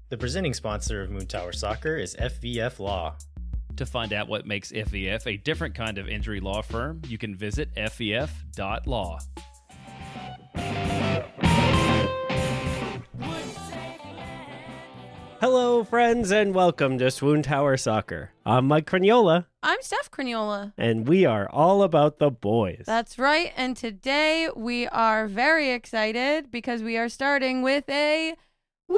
The presenting sponsor of Moontower Soccer is FVF Law. To find out what makes FVF a different kind of injury law firm, you can visit fvf.law. Hello, friends, and welcome to SWOONTOWER Soccer. I'm Mike Cragnola. I'm Steph Cragnola. And we are all about the boys. That's right. And today we are very excited because we are starting with a wee.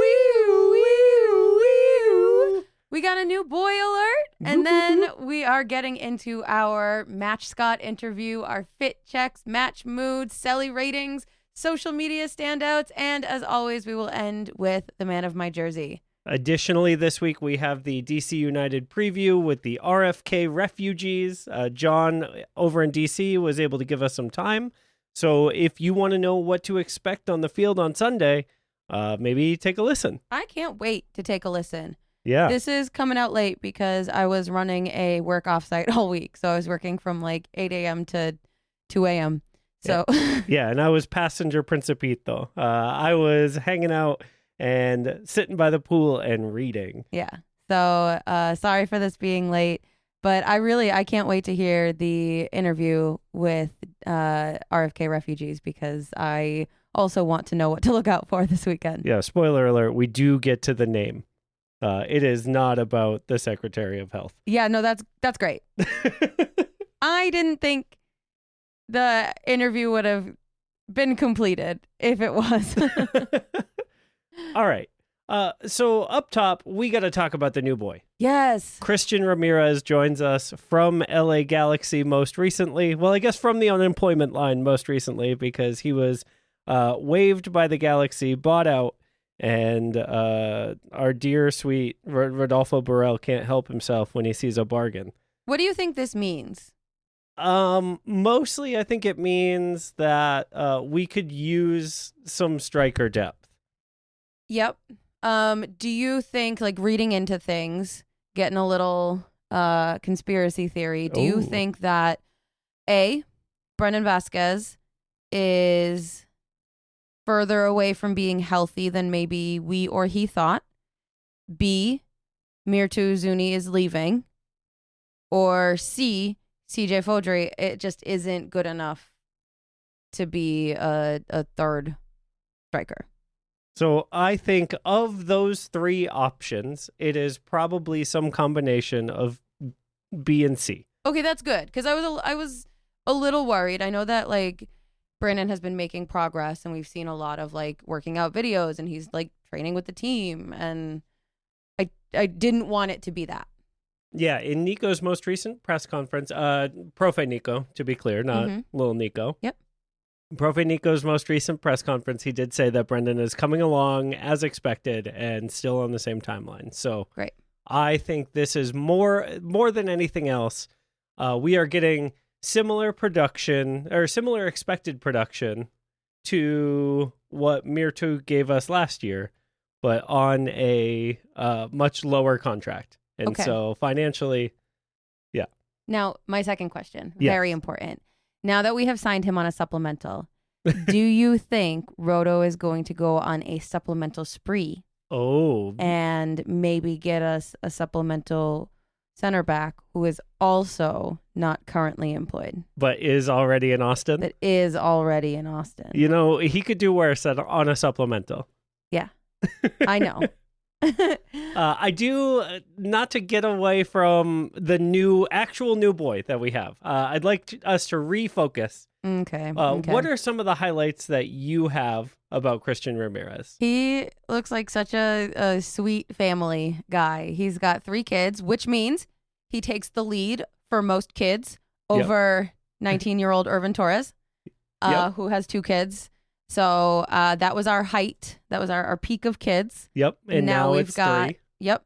We got a new boy alert. And then we are getting into our Match Scott interview, our fit checks, match moods, Celly Ratings, social media standouts, and as always, we will end with the man of my jersey. Additionally, this week we have the DC United preview with the RFK refugees. John over in DC was able to give us some time. So if you want to know what to expect on the field on Sunday, maybe take a listen. I can't wait to take a listen. Yeah. This is coming out late because I was running a work offsite all week. So I was working from like 8 a.m. to 2 a.m. So yeah, and I was passenger Principito. I was hanging out and sitting by the pool and reading. Yeah. So sorry for this being late, but I can't wait to hear the interview with RFK refugees because I also want to know what to look out for this weekend. Yeah, spoiler alert, we do get to the name. It is not about the Secretary of Health. Yeah, no, that's great. I didn't think the interview would have been completed if it was. All right. So up top, we got to talk about the new boy. Yes. Christian Ramirez joins us from LA Galaxy most recently. Well, I guess from the unemployment line most recently because he was waived by the Galaxy, bought out, and our dear, sweet Rodolfo Borrell can't help himself when he sees a bargain. What do you think this means? Mostly, I think it means that we could use some striker depth. Yep. Do you think, like reading into things, getting a little conspiracy theory, do you think that A, Brendan Vasquez is further away from being healthy than maybe we or he thought? B, Mirtu Zuni is leaving? Or C, CJ Fodry, it just isn't good enough to be a third striker? So I think of those three options, it is probably some combination of B and C. Okay, that's good because I was a little worried. I know that like Brandon has been making progress and we've seen a lot of like working out videos and he's like training with the team, and I didn't want it to be that. Yeah, in Nico's most recent press conference, Profe Nico, to be clear, not little Nico. Yep. Profe Nico's most recent press conference, he did say that Brendan is coming along as expected and still on the same timeline. So great. I think this is more than anything else. We are getting similar production or similar expected production to what Mirtu gave us last year, but on a much lower contract. And so financially, yeah. Now, my second question, Yes. very important. Now that we have signed him on a supplemental, do you think Roto is going to go on a supplemental spree? And maybe get us a supplemental center back who is also not currently employed. But is already in Austin? That is already in Austin. You know, he could do worse on a supplemental. Yeah, I know. I do, not to get away from the actual new boy that we have. I'd like us to refocus. Okay. What are some of the highlights that you have about Christian Ramirez? He looks like such a sweet family guy. He's got 3 kids, which means he takes the lead for most kids over 19-year-old Irvin Torres, who has 2 kids. So that was our height. That was our peak of kids. Yep. And now we've got 3. Yep.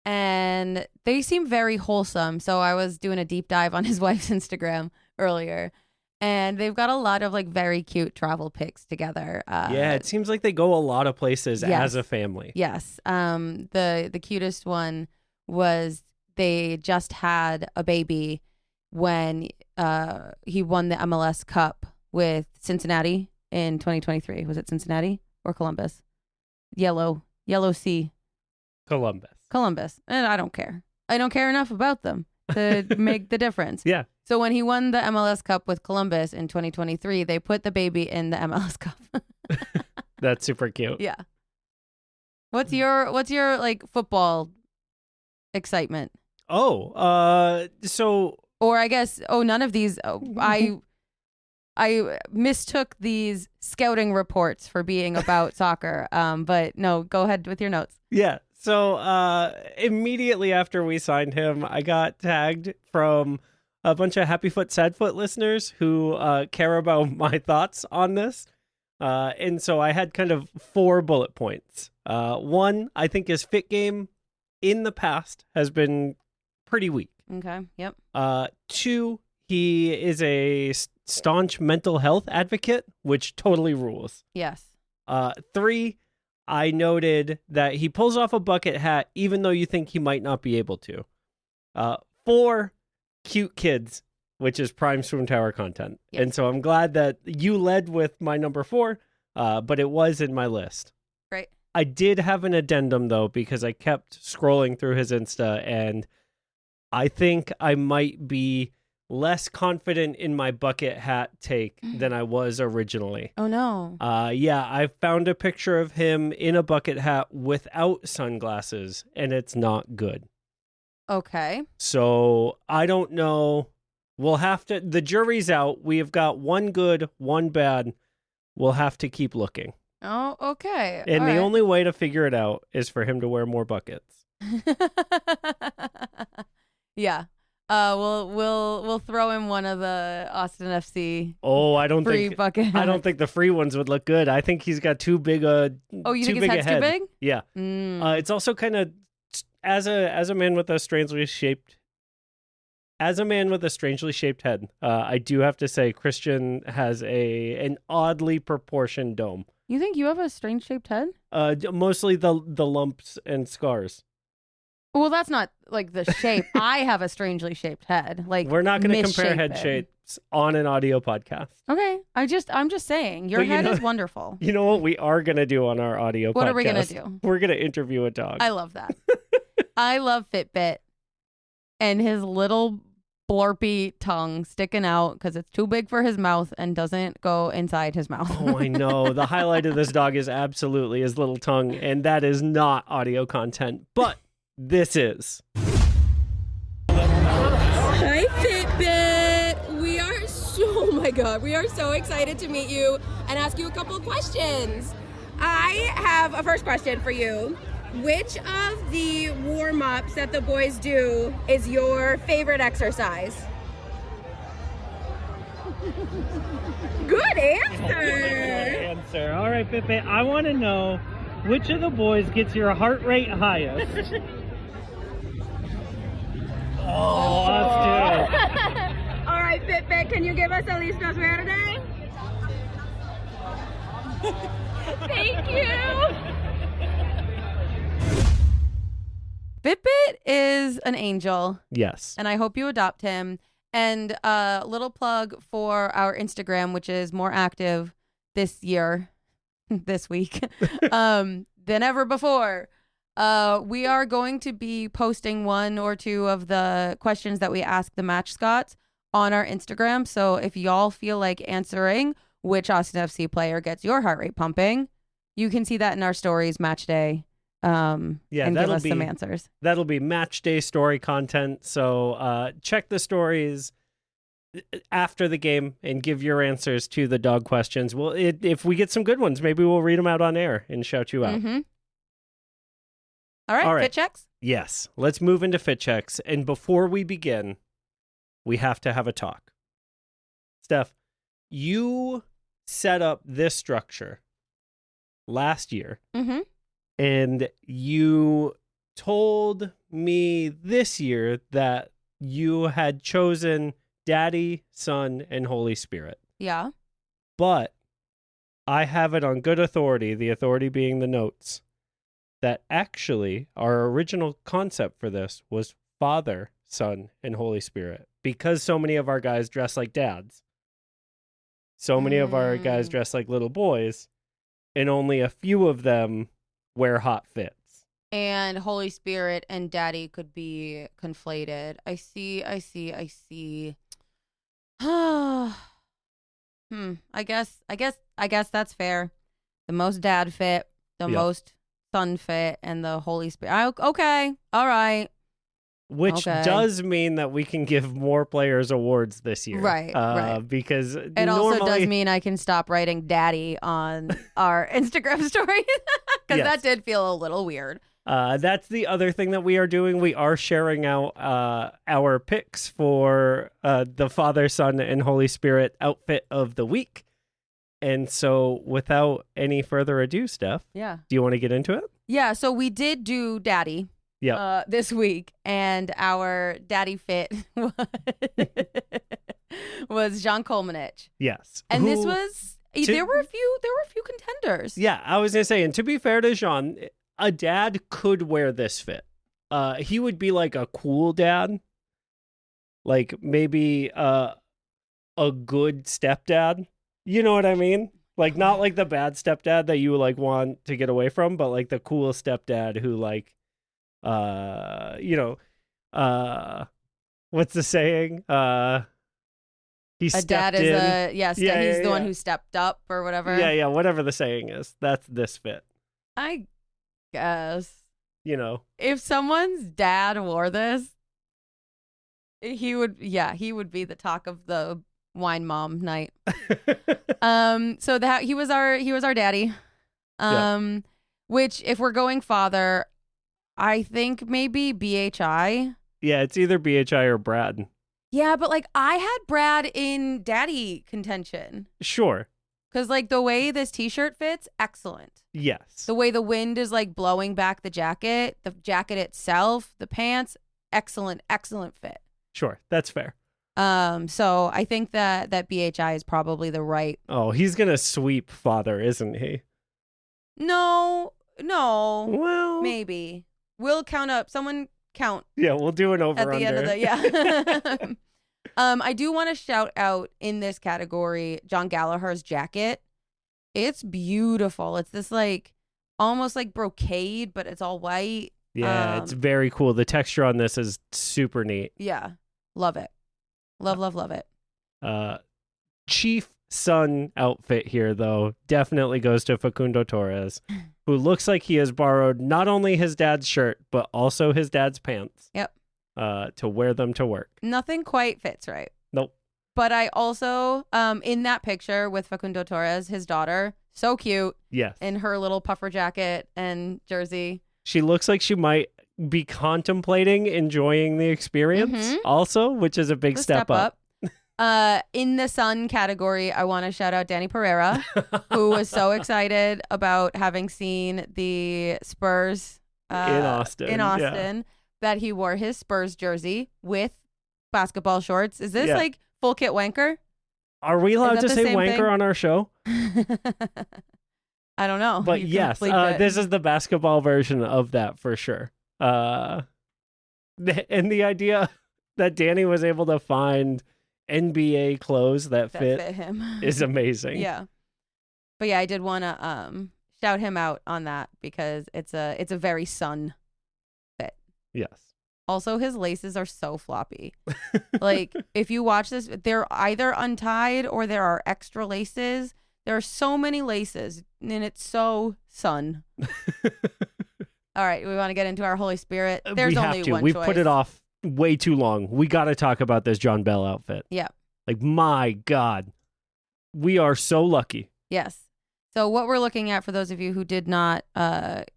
And they seem very wholesome. So I was doing a deep dive on his wife's Instagram earlier. And they've got a lot of like very cute travel pics together. Yeah, it seems like they go a lot of places as a family. Yes. The cutest one was they just had a baby when he won the MLS Cup with Cincinnati in 2023. Was it Cincinnati or Columbus? Yellow Sea. Columbus. And I don't care. I don't care enough about them to make the difference. Yeah. So when he won the MLS Cup with Columbus in 2023, they put the baby in the MLS Cup. That's super cute. Yeah. What's your like football excitement? So Or I guess none of these. I mistook these scouting reports for being about soccer. But no, go ahead with your notes. yeah. So immediately after we signed him, I got tagged from a bunch of Happy Foot, Sad Foot listeners who care about my thoughts on this. And so I had kind of 4 bullet points. One, I think his fit game in the past has been pretty weak. Okay. Yep. 2, he is a staunch mental health advocate, which totally rules. Yes. 3, I noted that he pulls off a bucket hat even though you think he might not be able to. 4, cute kids, which is prime SWOONTOWER content. Yes. And so I'm glad that you led with my number 4, but it was in my list. Great. I did have an addendum, though, because I kept scrolling through his Insta, and I think I might be less confident in my bucket hat take than I was originally. Oh, no. Yeah, I found a picture of him in a bucket hat without sunglasses, and it's not good. Okay. So I don't know. We'll have to, the jury's out. We have got 1 good, 1 bad. We'll have to keep looking. Oh, okay. And All the right. only way to figure it out is for him to wear more buckets. Yeah. We'll throw in one of the Austin FC Oh, I don't free think bucket. I don't think the free ones would look good. I think he's got too big a Oh, you too think his big a head's head. too big? Yeah. Mm. It's also kind of as a man with a strangely shaped head. I do have to say Christian has an oddly proportioned dome. You think you have a strange shaped head? Mostly the lumps and scars. Well, that's not like the shape. I have a strangely shaped head. Like We're not going to compare head misshapen. shapes on an audio podcast. Okay. I'm just saying your But you head know- is wonderful. You know what we are going to do on our audio podcast? What are we gonna do? We're going to interview a dog. I love that. I love Fitbit and his little blurpy tongue sticking out because it's too big for his mouth and doesn't go inside his mouth. Oh, I know. The highlight of this dog is absolutely his little tongue, and that is not audio content, but this is. Hi, Fitbit. We are so excited to meet you and ask you a couple of questions. I have a first question for you. Which of the warm-ups that the boys do is your favorite exercise? Good answer. All right, Fitbit, I want to know which of the boys gets your heart rate highest. Oh, let's do it. All right, Fitbit, can you give us a lista verde? Thank you. Fitbit is an angel, Yes. and I hope you adopt him. And a little plug for our Instagram, which is more active this year, this week, than ever before. We are going to be posting 1 or 2 of the questions that we ask the Match Scots on our Instagram. So if y'all feel like answering which Austin FC player gets your heart rate pumping, you can see that in our stories match day. And give that'll us some be- answers. That'll be match day story content. So check the stories after the game and give your answers to the dog questions. Well, if we get some good ones, maybe we'll read them out on air and shout you out. Mm-hmm. All right, All right. fit checks. Yes. Let's move into fit checks. And before we begin, we have to have a talk. Steph, you set up this structure last year. Mm-hmm. And you told me this year that you had chosen Daddy, Son, and Holy Spirit. Yeah. But I have it on good authority, the authority being the notes, that actually our original concept for this was Father, Son, and Holy Spirit. Because so many of our guys dress like dads. So many of our guys dress like little boys. And only a few of them wear hot fits. And Holy Spirit and Daddy could be conflated. I see. I guess that's fair. The most dad fit, the most son fit, and the Holy Spirit. Okay. All right. Which does mean that we can give more players awards this year. Right. Because it also does mean I can stop writing daddy on our Instagram stories because that did feel a little weird. That's the other thing that we are doing. We are sharing out our picks for the Father, Son, and Holy Spirit outfit of the week. And so without any further ado, Steph, do you want to get into it? Yeah, so we did do daddy this week, and our daddy fit was Jean Kolmanich. Yes. And this was there were a few contenders. Yeah, I was gonna say, and to be fair to Jean, a dad could wear this fit. He would be like a cool dad, like maybe a good stepdad. You know what I mean? Like not like the bad stepdad that you like want to get away from, but like the cool stepdad who like, what's the saying? He stepped dad is in. He's the one who stepped up or whatever. Yeah, whatever the saying is. That's this fit. I guess. If someone's dad wore this, he would be the talk of the wine mom night. So that he was our daddy. Which if we're going father, I think maybe BHI. Yeah, it's either BHI or Brad. Yeah, but like I had Brad in daddy contention. Sure. Because like the way this t-shirt fits, excellent. Yes. The way the wind is like blowing back the jacket itself, the pants, excellent fit. Sure, that's fair. So I think that BHI is probably the right. Oh, he's gonna sweep father, isn't he? No. Well, maybe we'll count up. Someone count. Yeah, we'll do an over at the end of the I do want to shout out in this category John Gallagher's jacket. It's beautiful. It's this like almost like brocade, but it's all white. Yeah, it's very cool. The texture on this is super neat. Yeah, love it. Love it. Chief son outfit here, though, definitely goes to Facundo Torres, who looks like he has borrowed not only his dad's shirt, but also his dad's pants. Yep. To wear them to work. Nothing quite fits right. Nope. But I also, in that picture with Facundo Torres, his daughter, so cute. Yes. In her little puffer jacket and jersey. She looks like she might be contemplating enjoying the experience also, which is a big step up. In the son category, I want to shout out Danny Pereira, who was so excited about having seen the Spurs in Austin, that he wore his Spurs jersey with basketball shorts. Is this like full kit wanker? Are we allowed to say wanker on our show? I don't know. But yes, this is the basketball version of that for sure. And the idea that Danny was able to find NBA clothes that fit him is amazing. Yeah. But yeah, I did want to shout him out on that because it's a very son fit. Yes. Also, his laces are so floppy. Like, if you watch this, they're either untied or there are extra laces. There are so many laces, and it's so son. All right, we want to get into our Holy Spirit. There's only one We've choice. put it off way too long. We got to talk about this John Bell outfit. Yeah. Like, my God. We are so lucky. Yes. So what we're looking at, for those of you who did not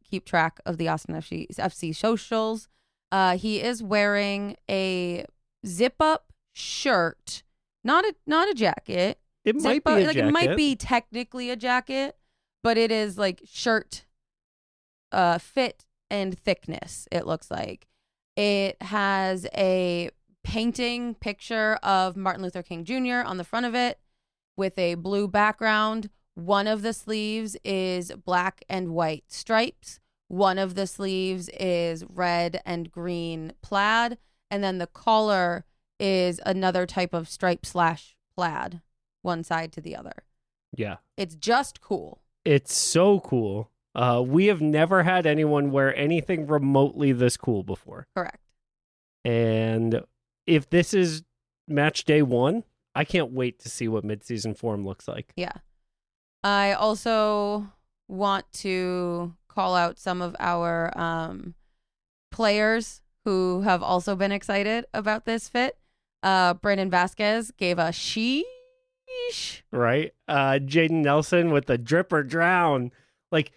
keep track of the Austin FC socials, he is wearing a zip-up shirt, not a jacket. It might be a jacket. It might be technically a jacket, but it is like shirt fit and thickness, it looks like. It has a painting picture of Martin Luther King Jr. on the front of it with a blue background. One of the sleeves is black and white stripes. One of the sleeves is red and green plaid. And then the collar is another type of stripe / plaid, one side to the other. Yeah. It's just cool. It's so cool. We have never had anyone wear anything remotely this cool before. Correct. And if this is match day 1, I can't wait to see what midseason form looks like. Yeah. I also want to call out some of our players who have also been excited about this fit. Brandon Vasquez gave a sheesh. Right? Jaden Nelson with the drip or drown. Like,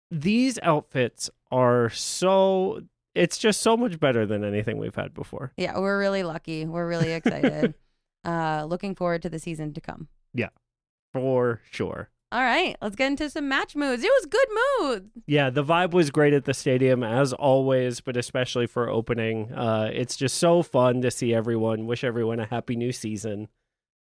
these outfits are so... It's just so much better than anything we've had before. Yeah, we're really lucky. We're really excited. Looking forward to the season to come. Yeah, for sure. All right, let's get into some match moods. It was good mood. Yeah, the vibe was great at the stadium, as always, but especially for opening. It's just so fun to see everyone. Wish everyone a happy new season.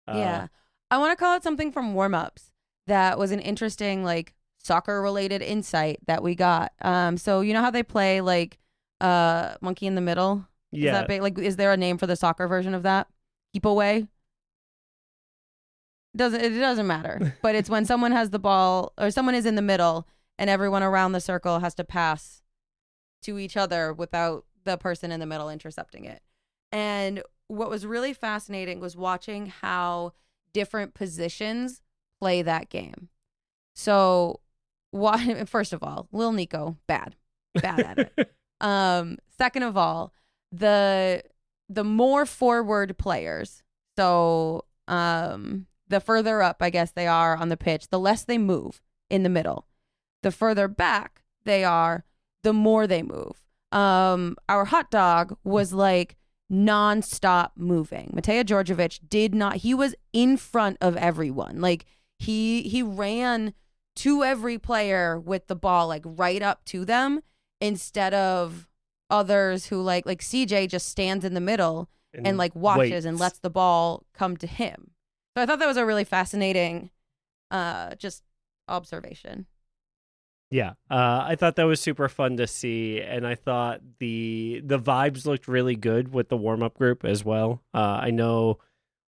Yeah. I want to call out something from warm-ups that was an interesting, like, soccer-related insight that we got. So you know how they play, like, monkey in the middle? Yeah. Is that big? Like, is there a name for the soccer version of that? Keep away? It doesn't matter. But it's when someone has the ball or someone is in the middle and everyone around the circle has to pass to each other without the person in the middle intercepting it. And what was really fascinating was watching how different positions play that game. So, first of all, Lil Nico, bad at it. Second of all, the more forward players, so the further up, I guess, they are on the pitch, the less they move in the middle. The further back they are, the more they move. Our hot dog was like nonstop moving. Mateja Djordjevic he was in front of everyone. Like he ran to every player with the ball, like right up to them, instead of others who like CJ just stands in the middle and like watches waits. and lets the ball come to him. So I thought that was a really fascinating just observation. Yeah, I thought that was super fun to see, and I thought the vibes looked really good with the warm-up group as well. I know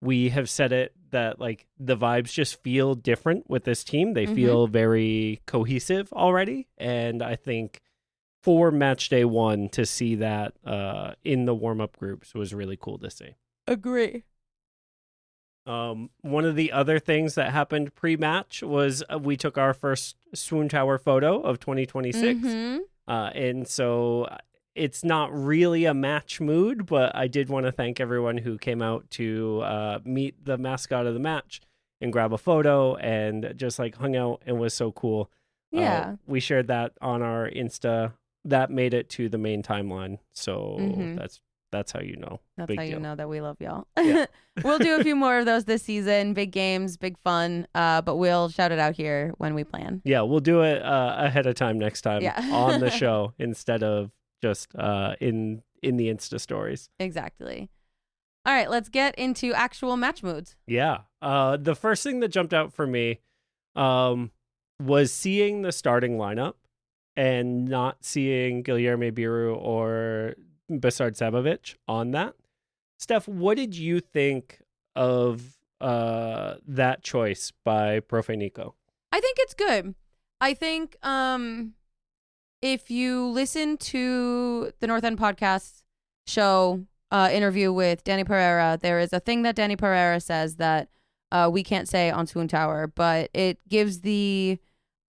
we have said it that like the vibes just feel different with this team. They feel very cohesive already, and I think for match day 1 to see that in the warm-up groups was really cool to see. Agree. One of the other things that happened pre-match was we took our first SWOONTOWER photo of 2026. And so it's not really a match mood, but I did want to thank everyone who came out to meet the mascot of the match and grab a photo and just like hung out and was so cool. Yeah. We shared that on our Insta. That made it to the main timeline. So that's how you know. That's Big how deal. you know that we love y'all. Yeah. We'll do a few more of those this season. Big games, big fun. But we'll shout it out here when we plan. Yeah, we'll do it ahead of time next time on the show instead of just in the Insta stories. Exactly. All right, let's get into actual match moods. Yeah. The first thing that jumped out for me was seeing the starting lineup and not seeing Guilherme Biru or Besard Sabovic on that. Steph, what did you think of that choice by Profe Nico? I think it's good. I think if you listen to the North End Podcast show interview with Danny Pereira, there is a thing that Danny Pereira says that we can't say on SWOONTOWER, but it gives the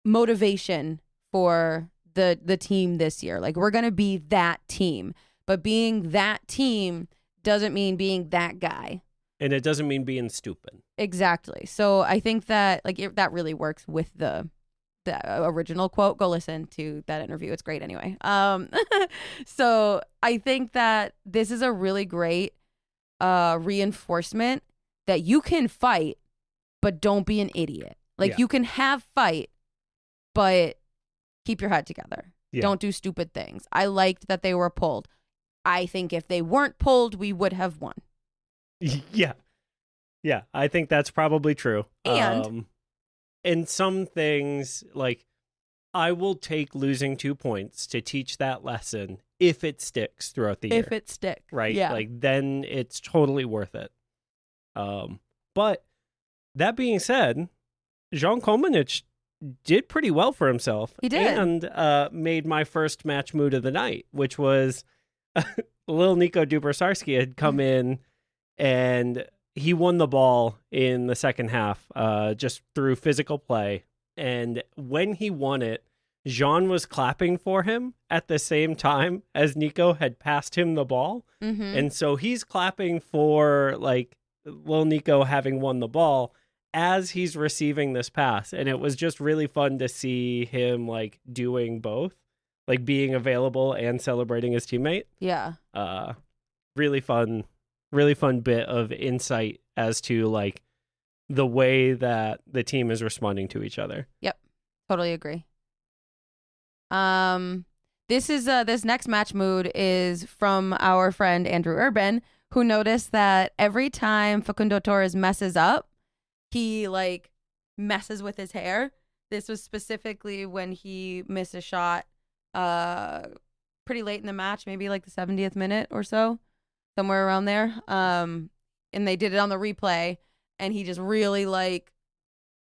motivation for the team this year. Like, we're going to be that team. But being that team doesn't mean being that guy. And it doesn't mean being stupid. Exactly. So I think that that really works with the original quote. Go listen to that interview. It's great anyway. So I think that this is a really great reinforcement that you can fight, but don't be an idiot. Like, you can have fight, but keep your head together. Yeah. Don't do stupid things. I liked that they were pulled. I think if they weren't pulled, we would have won. Yeah. Yeah, I think that's probably true. And some things, like, I will take losing 2 points to teach that lesson if it sticks throughout the year. If it sticks. Right? Yeah. Like, then it's totally worth it. But that being said, Jean Komanich did pretty well for himself. He did. And made my first match mood of the night, which was little Nico Dubersarsky had come in and he won the ball in the second half just through physical play. And when he won it, Jean was clapping for him at the same time as Nico had passed him the ball. Mm-hmm. And so he's clapping for like little Nico having won the ball as he's receiving this pass. And it was just really fun to see him like doing both, like being available and celebrating his teammate. Yeah. Really fun bit of insight as to like the way that the team is responding to each other. Yep. Totally agree. This next match mood is from our friend Andrew Urban, who noticed that every time Facundo Torres messes up, he like messes with his hair. This was specifically when he missed a shot pretty late in the match, maybe like the 70th minute or so, somewhere around there. And they did it on the replay, and he just really like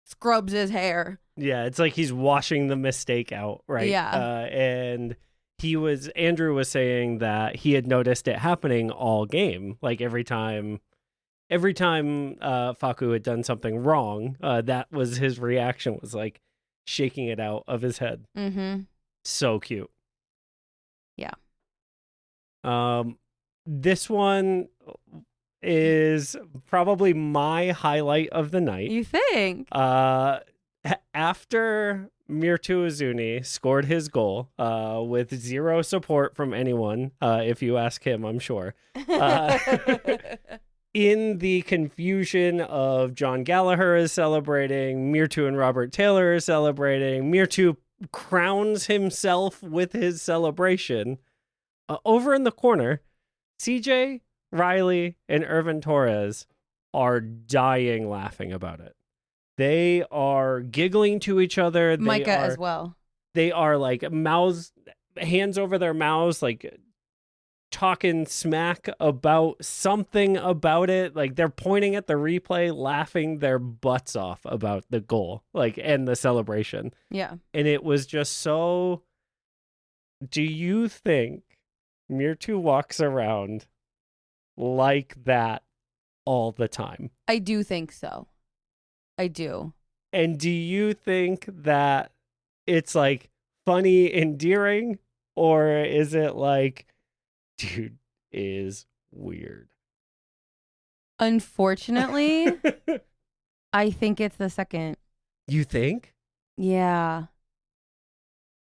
scrubs his hair. Yeah, it's like he's washing the mistake out, right? Yeah. And Andrew was saying that he had noticed it happening all game. Like every time Facu had done something wrong, that was his reaction, was like shaking it out of his head. Mm-hmm. So cute. Yeah. This one is probably my highlight of the night. You think? After Mirtu Izuni scored his goal with zero support from anyone, if you ask him, I'm sure. In the confusion of John Gallagher is celebrating, Mirtu and Robert Taylor are celebrating, Mirtu crowns himself with his celebration. Over in the corner, CJ, Riley, and Irvin Torres are dying laughing about it. They are giggling to each other. Micah as well. They are like hands over their mouths, like talking smack about something about it. Like they're pointing at the replay, laughing their butts off about the goal, like, and the celebration. Yeah. And it was just so. Do you think Mirtu walks around like that all the time? I do think so. I do. And do you think that it's like funny, endearing, or is it like, dude is weird? Unfortunately, I think it's the second. You think? Yeah.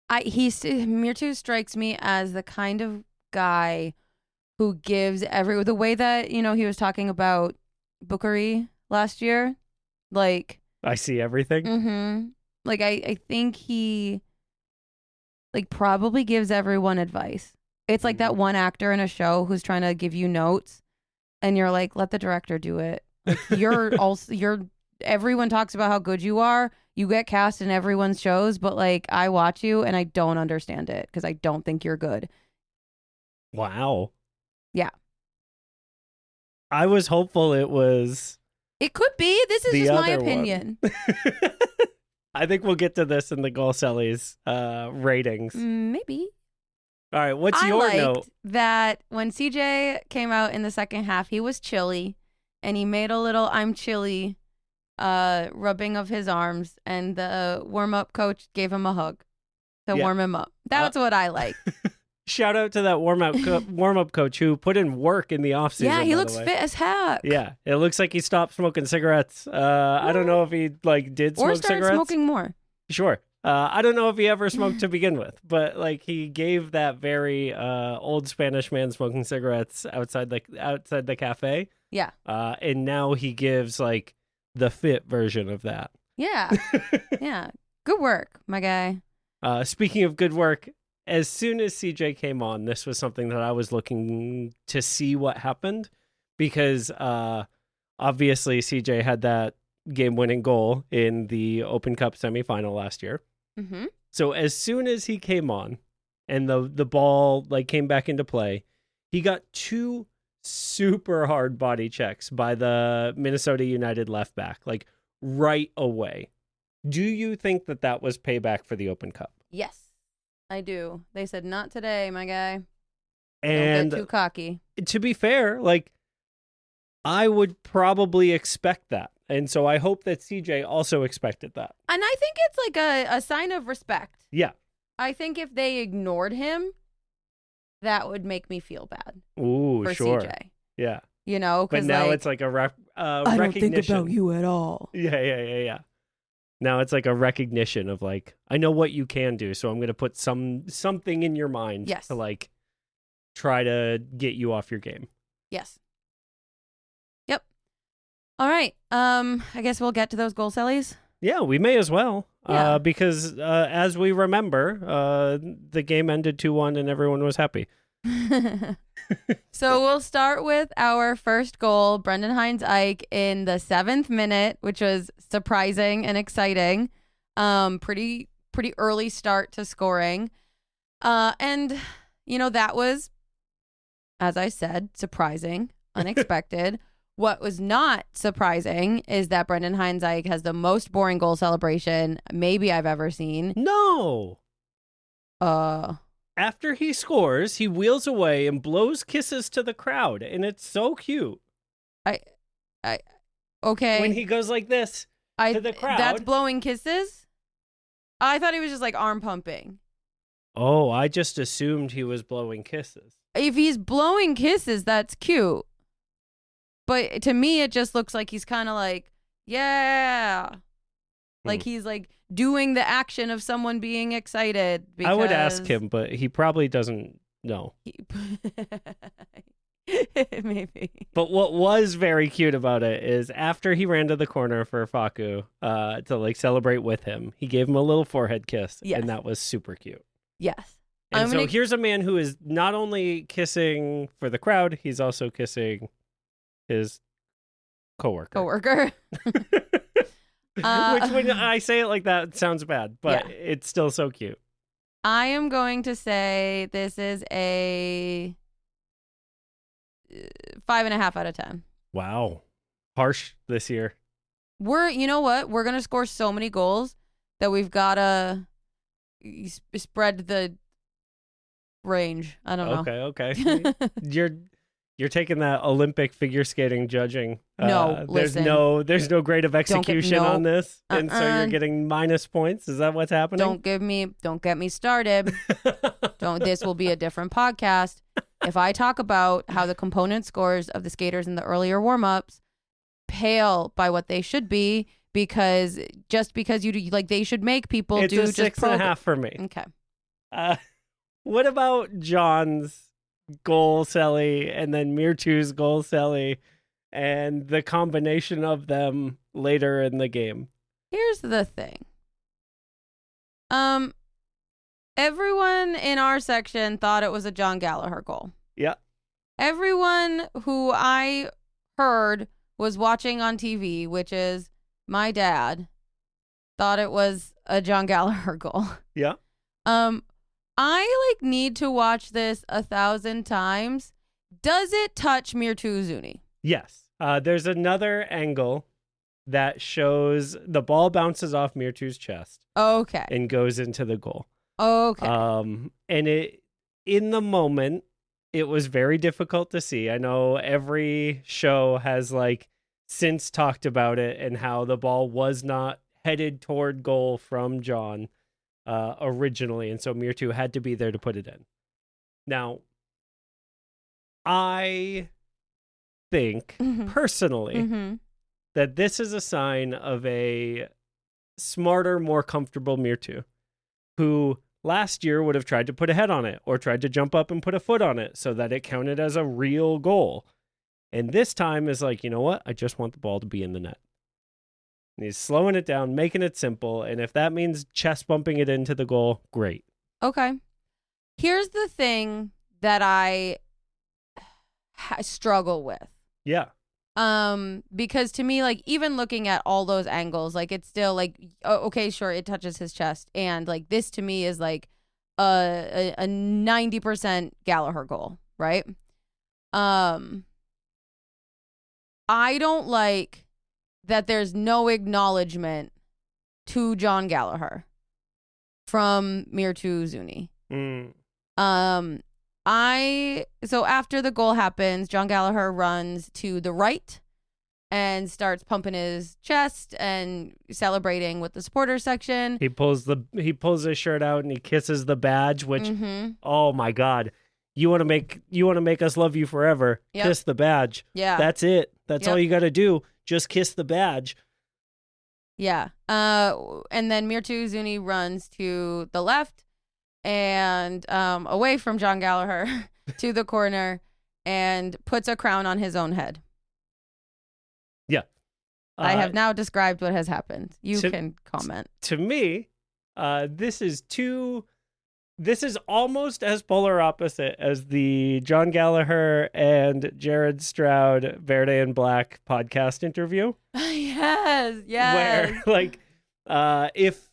Mirtu strikes me as the kind of guy who gives the way that, you know, he was talking about Bukari last year. Like, I see everything. Mm-hmm. Like, I think he like probably gives everyone advice. It's like that one actor in a show who's trying to give you notes, and you're like, let the director do it. Like, everyone talks about how good you are. You get cast in everyone's shows, but like I watch you and I don't understand it because I don't think you're good. Wow. Yeah. I was hopeful it was. It could be. This is just my opinion. I think we'll get to this in the Goal Celly's ratings. Maybe. All right, what's your note? I liked note? that when CJ came out in the second half, he was chilly, and he made a little "I'm chilly" rubbing of his arms, and the warm-up coach gave him a hug to warm him up. That's what I like. Shout out to that warm-up coach who put in work in the offseason. Yeah, he looks fit as heck. Yeah, it looks like he stopped smoking cigarettes. I don't know if he like did smoke cigarettes. Or started smoking more. Sure. I don't know if he ever smoked to begin with, but like he gave that very old Spanish man smoking cigarettes outside the cafe. Yeah. And now he gives like the fit version of that. Yeah. Yeah. Good work, my guy. Speaking of good work, as soon as CJ came on, this was something that I was looking to see what happened, because obviously CJ had that game-winning goal in the Open Cup semifinal last year. Mm-hmm. So as soon as he came on and the ball like came back into play, he got two super hard body checks by the Minnesota United left back, like right away. Do you think that that was payback for the Open Cup? Yes, I do. They said, not today, my guy. And Don't get too cocky. to be fair, like, I would probably expect that. And so I hope that CJ also expected that. And I think it's like a sign of respect. Yeah. I think if they ignored him, that would make me feel bad Ooh, for sure. CJ. Yeah. You know, But because now like, it's like a I don't recognition. think about you at all. Yeah. Now it's like a recognition of like, I know what you can do, so I'm going to put something in your mind Yes. to like try to get you off your game. Yes. Yep. All right. I guess we'll get to those goal sellies. Yeah, we may as well. Yeah. Because as we remember, the game ended 2-1 and everyone was happy. So we'll start with our first goal, Brendan Hines-Ike in the 7th minute, which was surprising and exciting. Pretty early start to scoring. And, you know, that was, as I said, surprising, unexpected. What was not surprising is that Brendan Hines-Ike has the most boring goal celebration maybe I've ever seen. No. After he scores, he wheels away and blows kisses to the crowd, and it's so cute. Okay. When he goes like this to the crowd. That's blowing kisses? I thought he was just like arm pumping. Oh, I just assumed he was blowing kisses. If he's blowing kisses, that's cute. But to me, it just looks like he's kind of like, yeah. Like he's like doing the action of someone being excited. I would ask him, but he probably doesn't know. Maybe. But what was very cute about it is after he ran to the corner for Faku to like celebrate with him, he gave him a little forehead kiss, Yes. and that was super cute. Yes. And so here's a man who is not only kissing for the crowd, he's also kissing his coworker. Which, when I say it like that, it sounds bad, but Yeah. it's still so cute. I am going to say this is a 5.5 out of 10. Wow. Harsh this year. You know what? We're going to score so many goals that we've got to spread the range. I don't know. Okay. You're taking that Olympic figure skating judging. No, there's listen. There's no grade of execution on this, and so you're getting minus points. Is that what's happening? Don't get me started. This will be a different podcast. If I talk about how the component scores of the skaters in the earlier warm-ups pale by what they should be, because you do, like, they should make people it's do a just 6.5 for me. Okay. What about John's goal Celly and then Mirtu's goal Celly and the combination of them later in the game? Here's the thing. Everyone in our section thought it was a John Gallagher goal. Yeah. Everyone who I heard was watching on TV, which is my dad, thought it was a John Gallagher goal. Yeah. I need to watch this 1,000 times. Does it touch Mirtu Zuni? Yes. There's another angle that shows the ball bounces off Mirtu's chest. Okay. And goes into the goal. Okay. And in the moment, it was very difficult to see. I know every show has since talked about it and how the ball was not headed toward goal from John originally, and so Mirtu had to be there to put it in. Now, I think personally that this is a sign of a smarter, more comfortable Mirtu, who last year would have tried to put a head on it or tried to jump up and put a foot on it so that it counted as a real goal. And this time is you know what? I just want the ball to be in the net. And he's slowing it down, making it simple. And if that means chest bumping it into the goal, great. Okay. Here's the thing that I struggle with. Yeah. Because to me, even looking at all those angles, it's still okay, sure, it touches his chest. And this to me is a 90% Gallagher goal, right? I don't like that there's no acknowledgement to John Gallagher from Mir to Zuni. So after the goal happens, John Gallagher runs to the right and starts pumping his chest and celebrating with the supporters section. He pulls his shirt out and he kisses the badge, which oh my God. You want to make us love you forever. Yep. Kiss the badge. Yeah. That's it. That's all you got to do. Just kiss the badge. Yeah. And then Mirtu Zuni runs to the left and away from John Gallagher to the corner and puts a crown on his own head. Yeah. I have now described what has happened. You can comment. To me, this is almost as polar opposite as the John Gallagher and Jared Stroud Verde and Black podcast interview. Yes. Where, like, if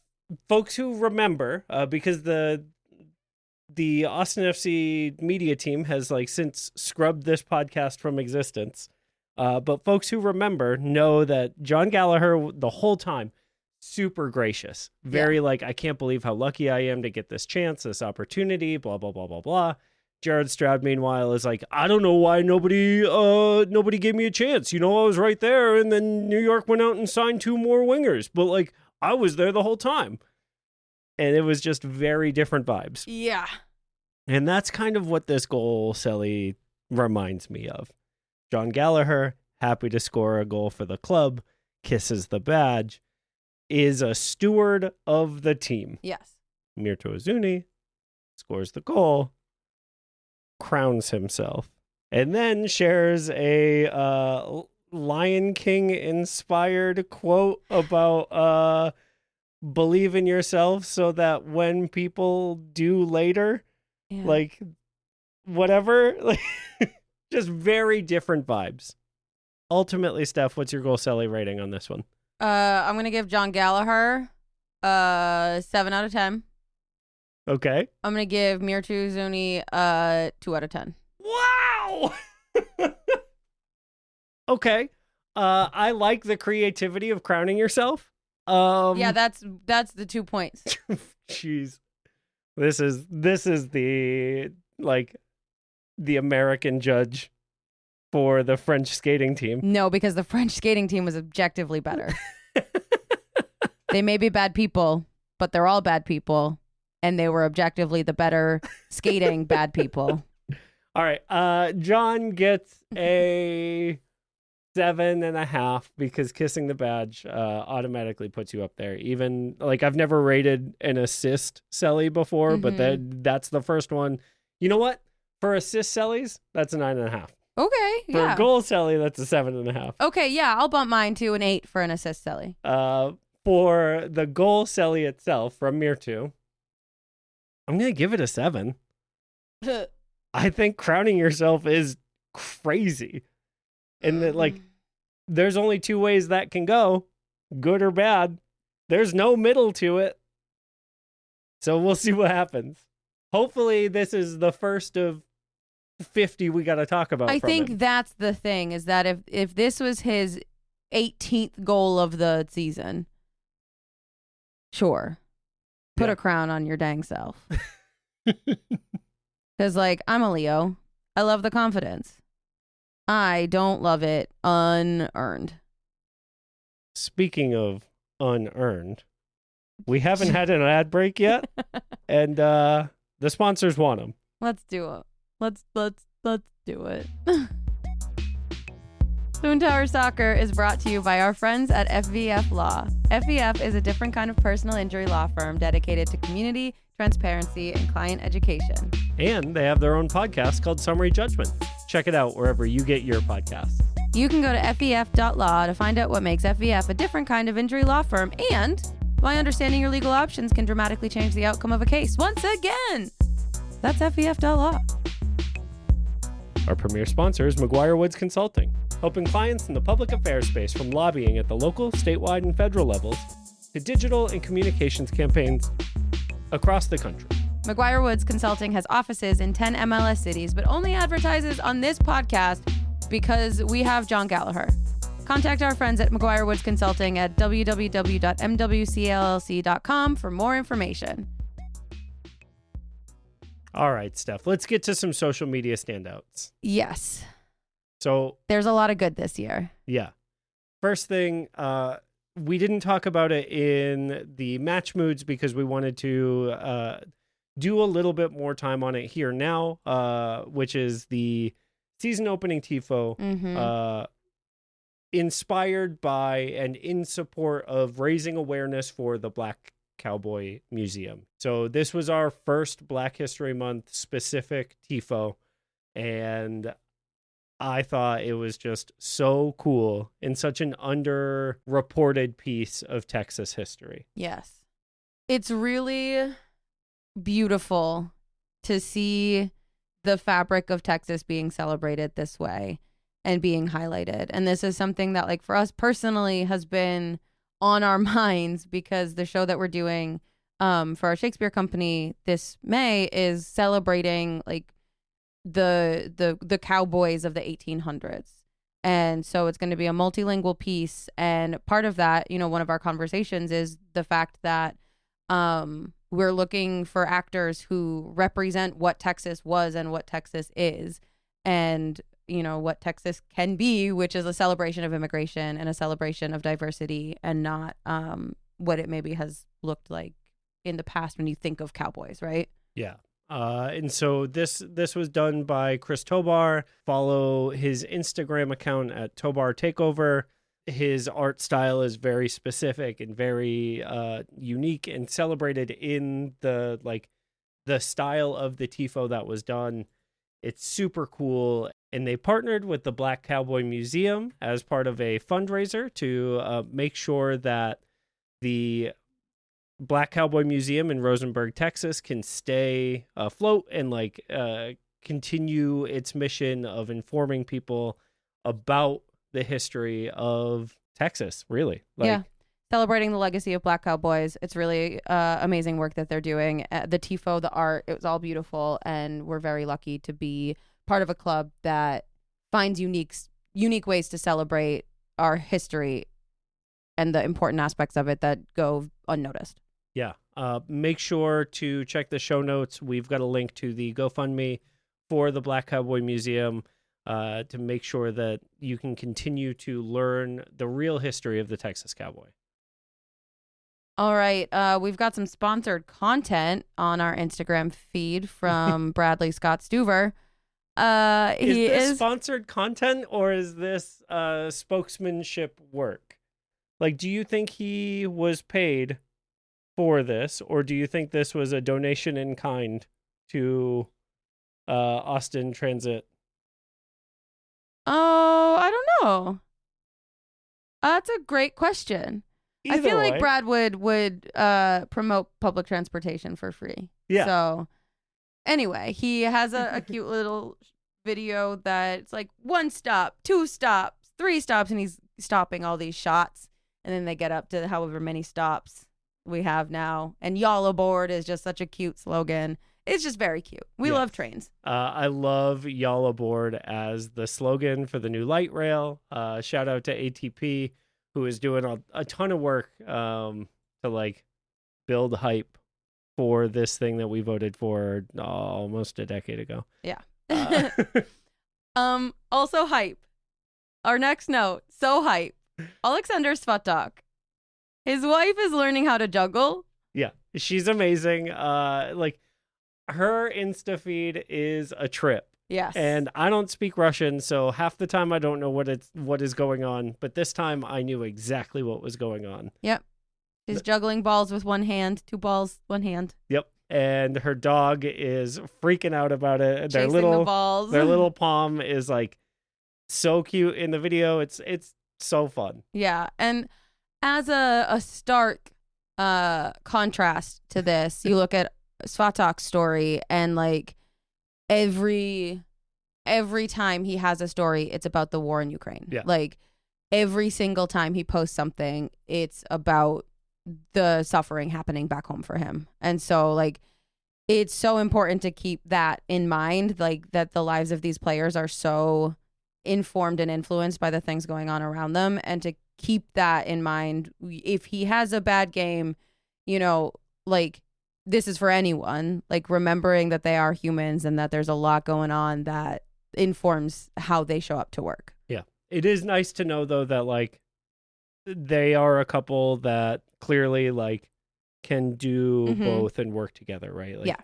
folks who remember, because the Austin FC media team has, like, since scrubbed this podcast from existence, but folks who remember know that John Gallagher, the whole time, super gracious, very like, I can't believe how lucky I am to get this chance, this opportunity, blah, blah, blah, blah, blah. Jared Stroud, meanwhile, is like, I don't know why nobody gave me a chance. You know, I was right there, and then New York went out and signed 2 more wingers, but like, I was there the whole time. And it was just very different vibes. Yeah. And that's kind of what this goal, Celly, reminds me of. John Gallagher, happy to score a goal for the club, kisses the badge, is a steward of the team. Yes. Mirto Azuni scores the goal, crowns himself, and then shares a Lion King inspired quote about believe in yourself so that when people do later, like whatever, like just very different vibes. Ultimately, Steph, what's your goal Celly rating on this one? I'm going to give John Gallagher 7 out of 10. Okay. I'm going to give Mirtu Zuni 2 out of 10. Wow! Okay. I like the creativity of crowning yourself. Yeah, that's the 2 points. Jeez. This is the, like, the American judge for the French skating team. No, because the French skating team was objectively better. They may be bad people, but they're all bad people, and they were objectively the better skating bad people. All right. John gets a 7.5 because kissing the badge automatically puts you up there. Even, like, I've never rated an assist Celly before, but that's the first one. You know what? For assist Cellys, that's a 9.5. Okay, For a goal Celly, that's a 7.5. Okay, yeah, I'll bump mine to an 8 for an assist Celly. For the goal Celly itself from Mirtu, I'm going to give it a 7. I think crowning yourself is crazy. And that, like, there's only 2 ways that can go, good or bad. There's no middle to it. So we'll see what happens. Hopefully this is the first of 50 we got to talk about. I think that's the thing, is that if this was his 18th goal of the season, sure, put a crown on your dang self. Because, like, I'm a Leo. I love the confidence. I don't love it unearned. Speaking of unearned, we haven't had an ad break yet, and the sponsors want them. Let's do it. Let's do it. SWOONTOWER Soccer is brought to you by our friends at FVF Law. FVF is a different kind of personal injury law firm dedicated to community, transparency, and client education. And they have their own podcast called Summary Judgment. Check it out wherever you get your podcasts. You can go to FVF.law to find out what makes FVF a different kind of injury law firm and why understanding your legal options can dramatically change the outcome of a case. Once again, that's FVF.law. Our premier sponsor is McGuire Woods Consulting, helping clients in the public affairs space from lobbying at the local, statewide, and federal levels to digital and communications campaigns across the country. McGuire Woods Consulting has offices in 10 MLS cities, but only advertises on this podcast because we have John Gallagher. Contact our friends at McGuire Woods Consulting at www.mwcllc.com for more information. All right, Steph, let's get to some social media standouts. Yes. So there's a lot of good this year. Yeah. First thing, we didn't talk about it in the match moods because we wanted to do a little bit more time on it here now, which is the season opening TIFO, inspired by and in support of raising awareness for the Black Cowboy Museum. So this was our first Black History Month specific TIFO, and I thought it was just so cool and such an underreported piece of Texas history. Yes. It's really beautiful to see the fabric of Texas being celebrated this way and being highlighted. And this is something that, like, for us personally has been on our minds because the show that we're doing for our Shakespeare company this May is celebrating, like, the cowboys of the 1800s. And so it's going to be a multilingual piece. And part of that, you know, one of our conversations is the fact that we're looking for actors who represent what Texas was and what Texas is, and, you know, what Texas can be, which is a celebration of immigration and a celebration of diversity, and not what it maybe has looked like in the past when you think of cowboys, right? Yeah. And so this was done by Chris Tobar. Follow his Instagram account at Tobar Takeover. His art style is very specific and very unique and celebrated in the style of the TIFO that was done. It's super cool. And they partnered with the Black Cowboy Museum as part of a fundraiser to make sure that the Black Cowboy Museum in Rosenberg, Texas can stay afloat and continue its mission of informing people about the history of Texas, really. Yeah. Celebrating the legacy of Black cowboys. It's really amazing work that they're doing. The TIFO, the art, it was all beautiful. And we're very lucky to be part of a club that finds unique ways to celebrate our history and the important aspects of it that go unnoticed. Yeah. Make sure to check the show notes. We've got a link to the GoFundMe for the Black Cowboy Museum to make sure that you can continue to learn the real history of the Texas Cowboy. All right. We've got some sponsored content on our Instagram feed from Bradley Scott Stuver. Is this sponsored content or is this spokesmanship work? Like, do you think he was paid for this, or do you think this was a donation in kind to Austin Transit? Oh, I don't know. That's a great question. I feel like Brad would promote public transportation for free. Yeah. So anyway, he has a cute little video that it's like 1 stop, 2 stops, 3 stops, and he's stopping all these shots. And then they get up to however many stops we have now. And y'all aboard is just such a cute slogan. It's just very cute. We love trains. I love y'all aboard as the slogan for the new light rail. Shout out to ATP, who is doing a ton of work to build hype for this thing that we voted for almost a decade ago. Yeah. Also hype. Our next note. So hype. Alexander Svatok. His wife is learning how to juggle. Yeah, she's amazing. Her Insta feed is a trip. Yes. And I don't speak Russian, so half the time I don't know what is going on. But this time I knew exactly what was going on. Yep. She's juggling balls with 1 hand, 2 balls, 1 hand. Yep. And her dog is freaking out about it. Chasing the balls. Their little palm is so cute in the video. It's so fun. Yeah. And as a stark contrast to this, you look at Svatok's story, and every time he has a story, it's about the war in Ukraine. Yeah. Every single time he posts something, it's about the suffering happening back home for him. And so it's so important to keep that in mind, that the lives of these players are so informed and influenced by the things going on around them, and to keep that in mind. If he has a bad game, you know, like, this is for anyone, like, remembering that they are humans and that there's a lot going on that informs how they show up to work. Yeah. It is nice to know, though, that, like, they are a couple that clearly, like, can do both and work together, right? Like, yeah.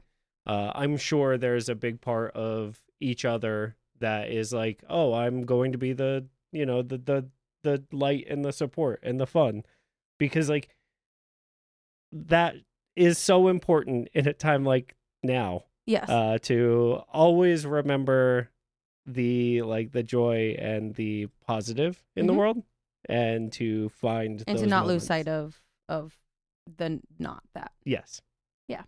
I'm sure there's a big part of each other that is like, oh, I'm going to be the, you know, the light and the support and the fun, because, like, that is so important in a time like now. Yes. To always remember the, like, the joy and the positive in the world, and to find and those to not moments. lose sight of the not that. Yes. Yeah.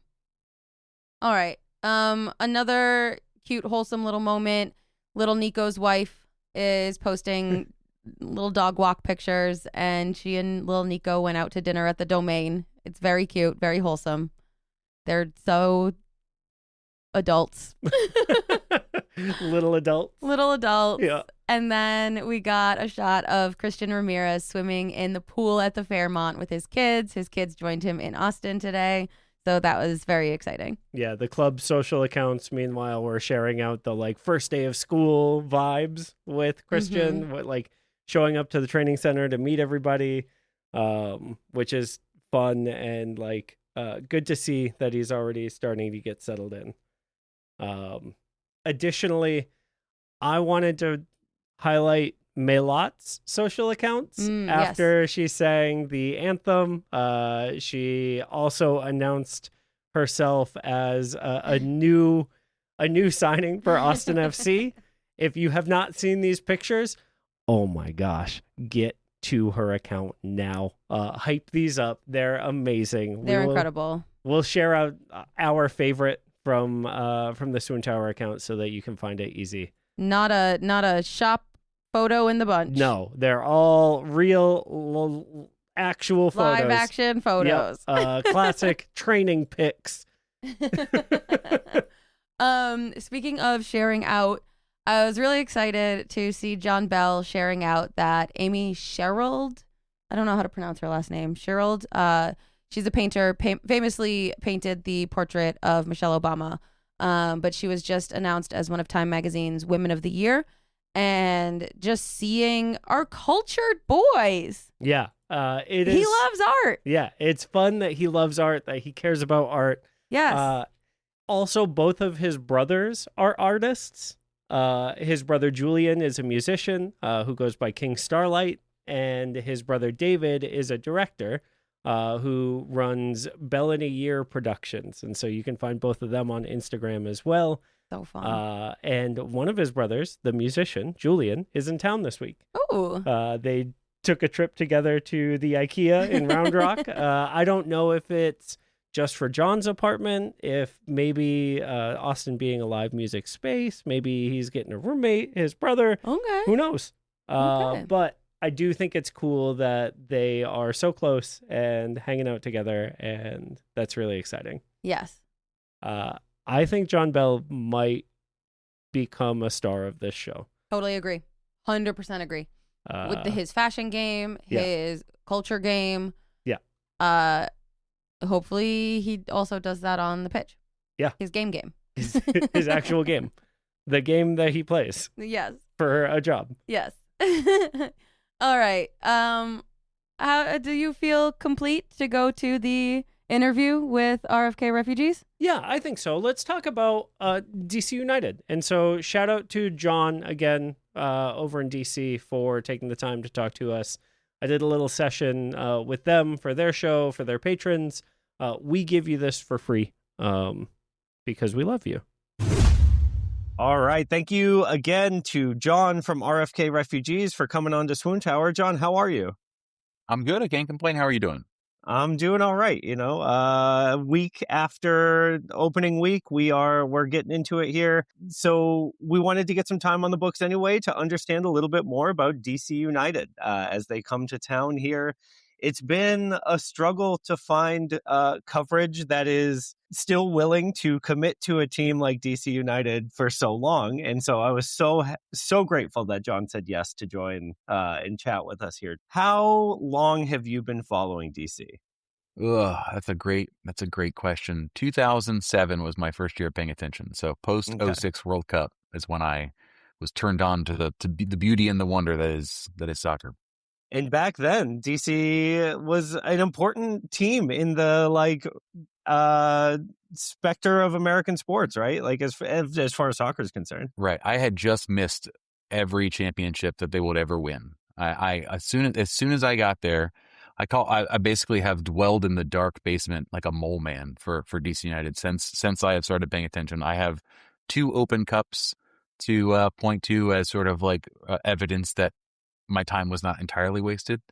All right. Another cute, wholesome little moment. Little Nico's wife is posting little dog walk pictures, and she and little Nico went out to dinner at the Domain. It's very cute, very wholesome. They're so adults. Little adults. Little adults. Yeah. And then we got a shot of Christian Ramirez swimming in the pool at the Fairmont with his kids. His kids joined him in Austin today. So that was very exciting. Yeah, the club social accounts, meanwhile, were sharing out the, like, first day of school vibes with Christian, with, like, showing up to the training center to meet everybody, which is fun and, like, good to see that he's already starting to get settled in. Additionally, I wanted to highlight Melot's social accounts after she sang the anthem. She also announced herself as a new signing for Austin FC. If you have not seen these pictures, oh my gosh, get to her account now. Hype these up. They're amazing. They're incredible. We'll share out our favorite from the SWOONTOWER account so that you can find it easy. Not a shop photo in the bunch. No, they're all real, actual photos. Live action photos. Yep. Classic training pics. Speaking of sharing out, I was really excited to see John Bell sharing out that Amy Sherald, I don't know how to pronounce her last name, Sherald, she's a painter, famously painted the portrait of Michelle Obama, but she was just announced as one of Time Magazine's Women of the Year. And just seeing our cultured boys. Yeah. He loves art. Yeah. It's fun that he loves art, that he cares about art. Yes. Also, both of his brothers are artists. His brother Julian is a musician who goes by King Starlight. And his brother David is a director who runs Bell in a Year Productions. And so you can find both of them on Instagram as well. So fun. And one of his brothers, the musician, Julian, is in town this week. Oh. They took a trip together to the IKEA in Round Rock. I don't know if it's just for John's apartment, if maybe Austin being a live music space, maybe he's getting a roommate, his brother. Okay. Who knows? Okay. But I do think it's cool that they are so close and hanging out together, and that's really exciting. Yes. I think John Bell might become a star of this show. Totally agree. 100% agree. With his fashion game, his culture game. Yeah. Hopefully he also does that on the pitch. Yeah. His game. His actual game. The game that he plays. Yes. For a job. Yes. All right. How do you feel complete to go to the interview with RFK refugees? Yeah, I think so. Let's talk about DC United. And so shout out to John again over in DC for taking the time to talk to us. I did a little session with them for their show, for their patrons. We give you this for free because we love you. All right. Thank you again to John from RFK Refugees for coming on to SWOONTOWER. John, how are you? I'm good. I can't complain. How are you doing? I'm doing all right. You know, a week after opening week, we're getting into it here. So we wanted to get some time on the books anyway to understand a little bit more about DC United as they come to town here it's been a struggle to find coverage that is still willing to commit to a team like DC United for so long. And so I was so grateful that John said yes to join and chat with us here. How long have you been following DC? Ugh, that's a great question. 2007 was my first year paying attention. So post 06 World Cup is when I was turned on to the beauty and the wonder that is soccer. And back then, DC was an important team in the specter of American sports, right? Like as far as soccer is concerned. Right. I had just missed every championship that they would ever win. I as soon as I got there, I basically have dwelled in the dark basement like a mole man for DC United since I have started paying attention. I have 2 open cups to point to as sort of like evidence that my time was not entirely wasted.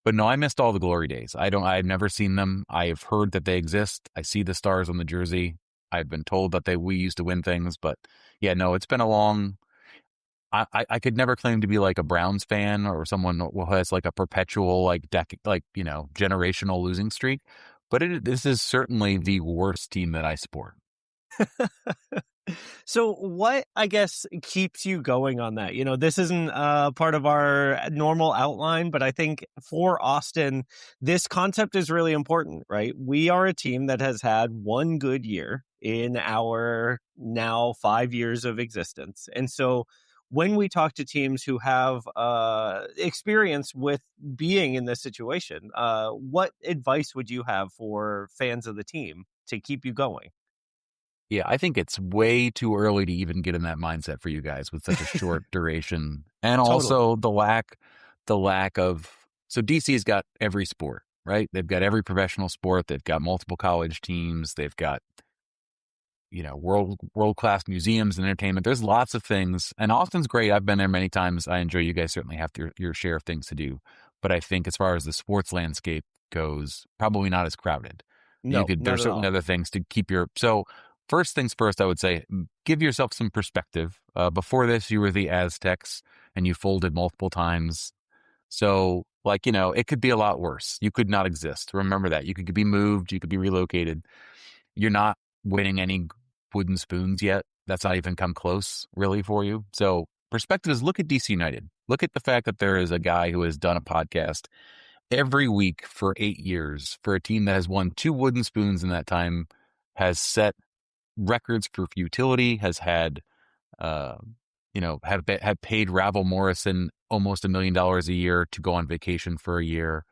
But no, I missed all the glory days. I've never seen them. I've heard that they exist. I see the stars on the jersey. I've been told that we used to win things, but yeah, no, it's been a long. I could never claim to be like a Browns fan or someone who has like a perpetual generational losing streak, but this is certainly the worst team that I support. So what, I guess, keeps you going on that? You know, this isn't part of our normal outline, but I think for Austin, this concept is really important, right? We are a team that has had one good year in our now 5 years of existence. And so when we talk to teams who have experience with being in this situation, what advice would you have for fans of the team to keep you going? Yeah, I think it's way too early to even get in that mindset for you guys with such a short duration. And also the lack of, so DC's got every sport, right? They've got every professional sport. They've got multiple college teams. They've got, world-class museums and entertainment. There's lots of things. And Austin's great. I've been there many times. I enjoy, you guys certainly have your share of things to do. But I think as far as the sports landscape goes, probably not as crowded. No, there's certainly other things to keep so first things first, I would say, give yourself some perspective. Before this, you were the Aztecs and you folded multiple times. So, it could be a lot worse. You could not exist. Remember that. You could be moved. You could be relocated. You're not winning any wooden spoons yet. That's not even come close, really, for you. So, perspective is look at DC United. Look at the fact that there is a guy who has done a podcast every week for 8 years for a team that has won 2 wooden spoons in that time, has set records for futility, has had, have paid Ravel Morrison almost $1 million a year to go on vacation for a year,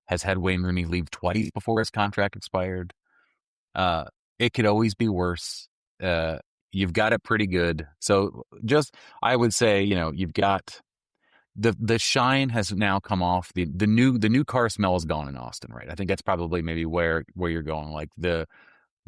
has had Wayne Rooney leave twice before his contract expired. It could always be worse. You've got it pretty good. So I would say, you've got the shine has now come off. The new car smell is gone in Austin, right? I think that's probably maybe where you're going. Like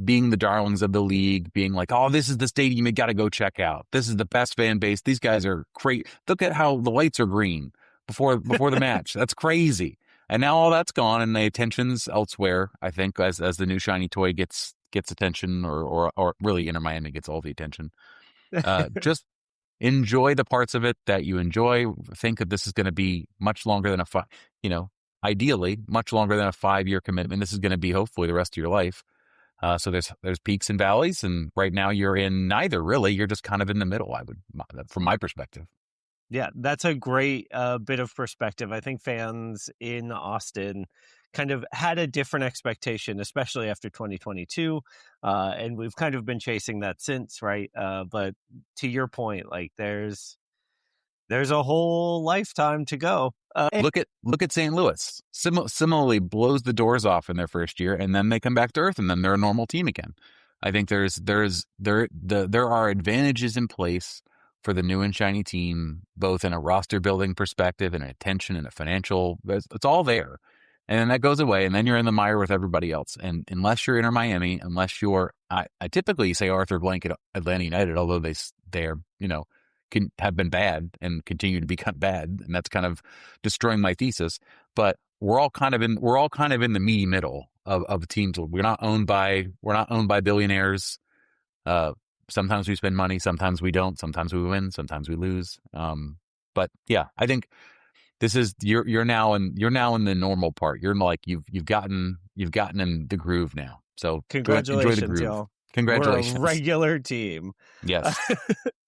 being the darlings of the league, being like, oh, this is the stadium you got to go check out. This is the best fan base. These guys are great. Look at how the lights are green before the match. That's crazy. And now all that's gone, and the attention's elsewhere. I think as the new shiny toy gets attention, or really Inter Miami gets all the attention. Just enjoy the parts of it that you enjoy. Think that this is going to be much longer than ideally much longer than a 5-year commitment. This is going to be hopefully the rest of your life. So there's peaks and valleys, and right now you're in neither really. You're just kind of in the middle, from my perspective. Yeah, that's a great bit of perspective. I think fans in Austin kind of had a different expectation, especially after 2022. And we've kind of been chasing that since, right? But to your point, there's a whole lifetime to go. Look at St. Louis. Similarly blows the doors off in their first year, and then they come back to earth, and then they're a normal team again. I think there are advantages in place for the new and shiny team, both in a roster building perspective and attention and a financial. It's all there, and then that goes away, and then you're in the mire with everybody else. And unless you're Inter Miami, unless you're, I typically say Arthur Blank at Atlanta United, although they're can have been bad and continue to become bad, and that's kind of destroying my thesis. But we're all kind of in the meaty middle of teams. We're not owned by billionaires. Sometimes we spend money, sometimes we don't. Sometimes we win, sometimes we lose. But yeah, I think you're now in the normal part. You're like you've gotten in the groove now. So Congratulations, enjoy the groove. y'all. Congratulations. We're a regular team. Yes.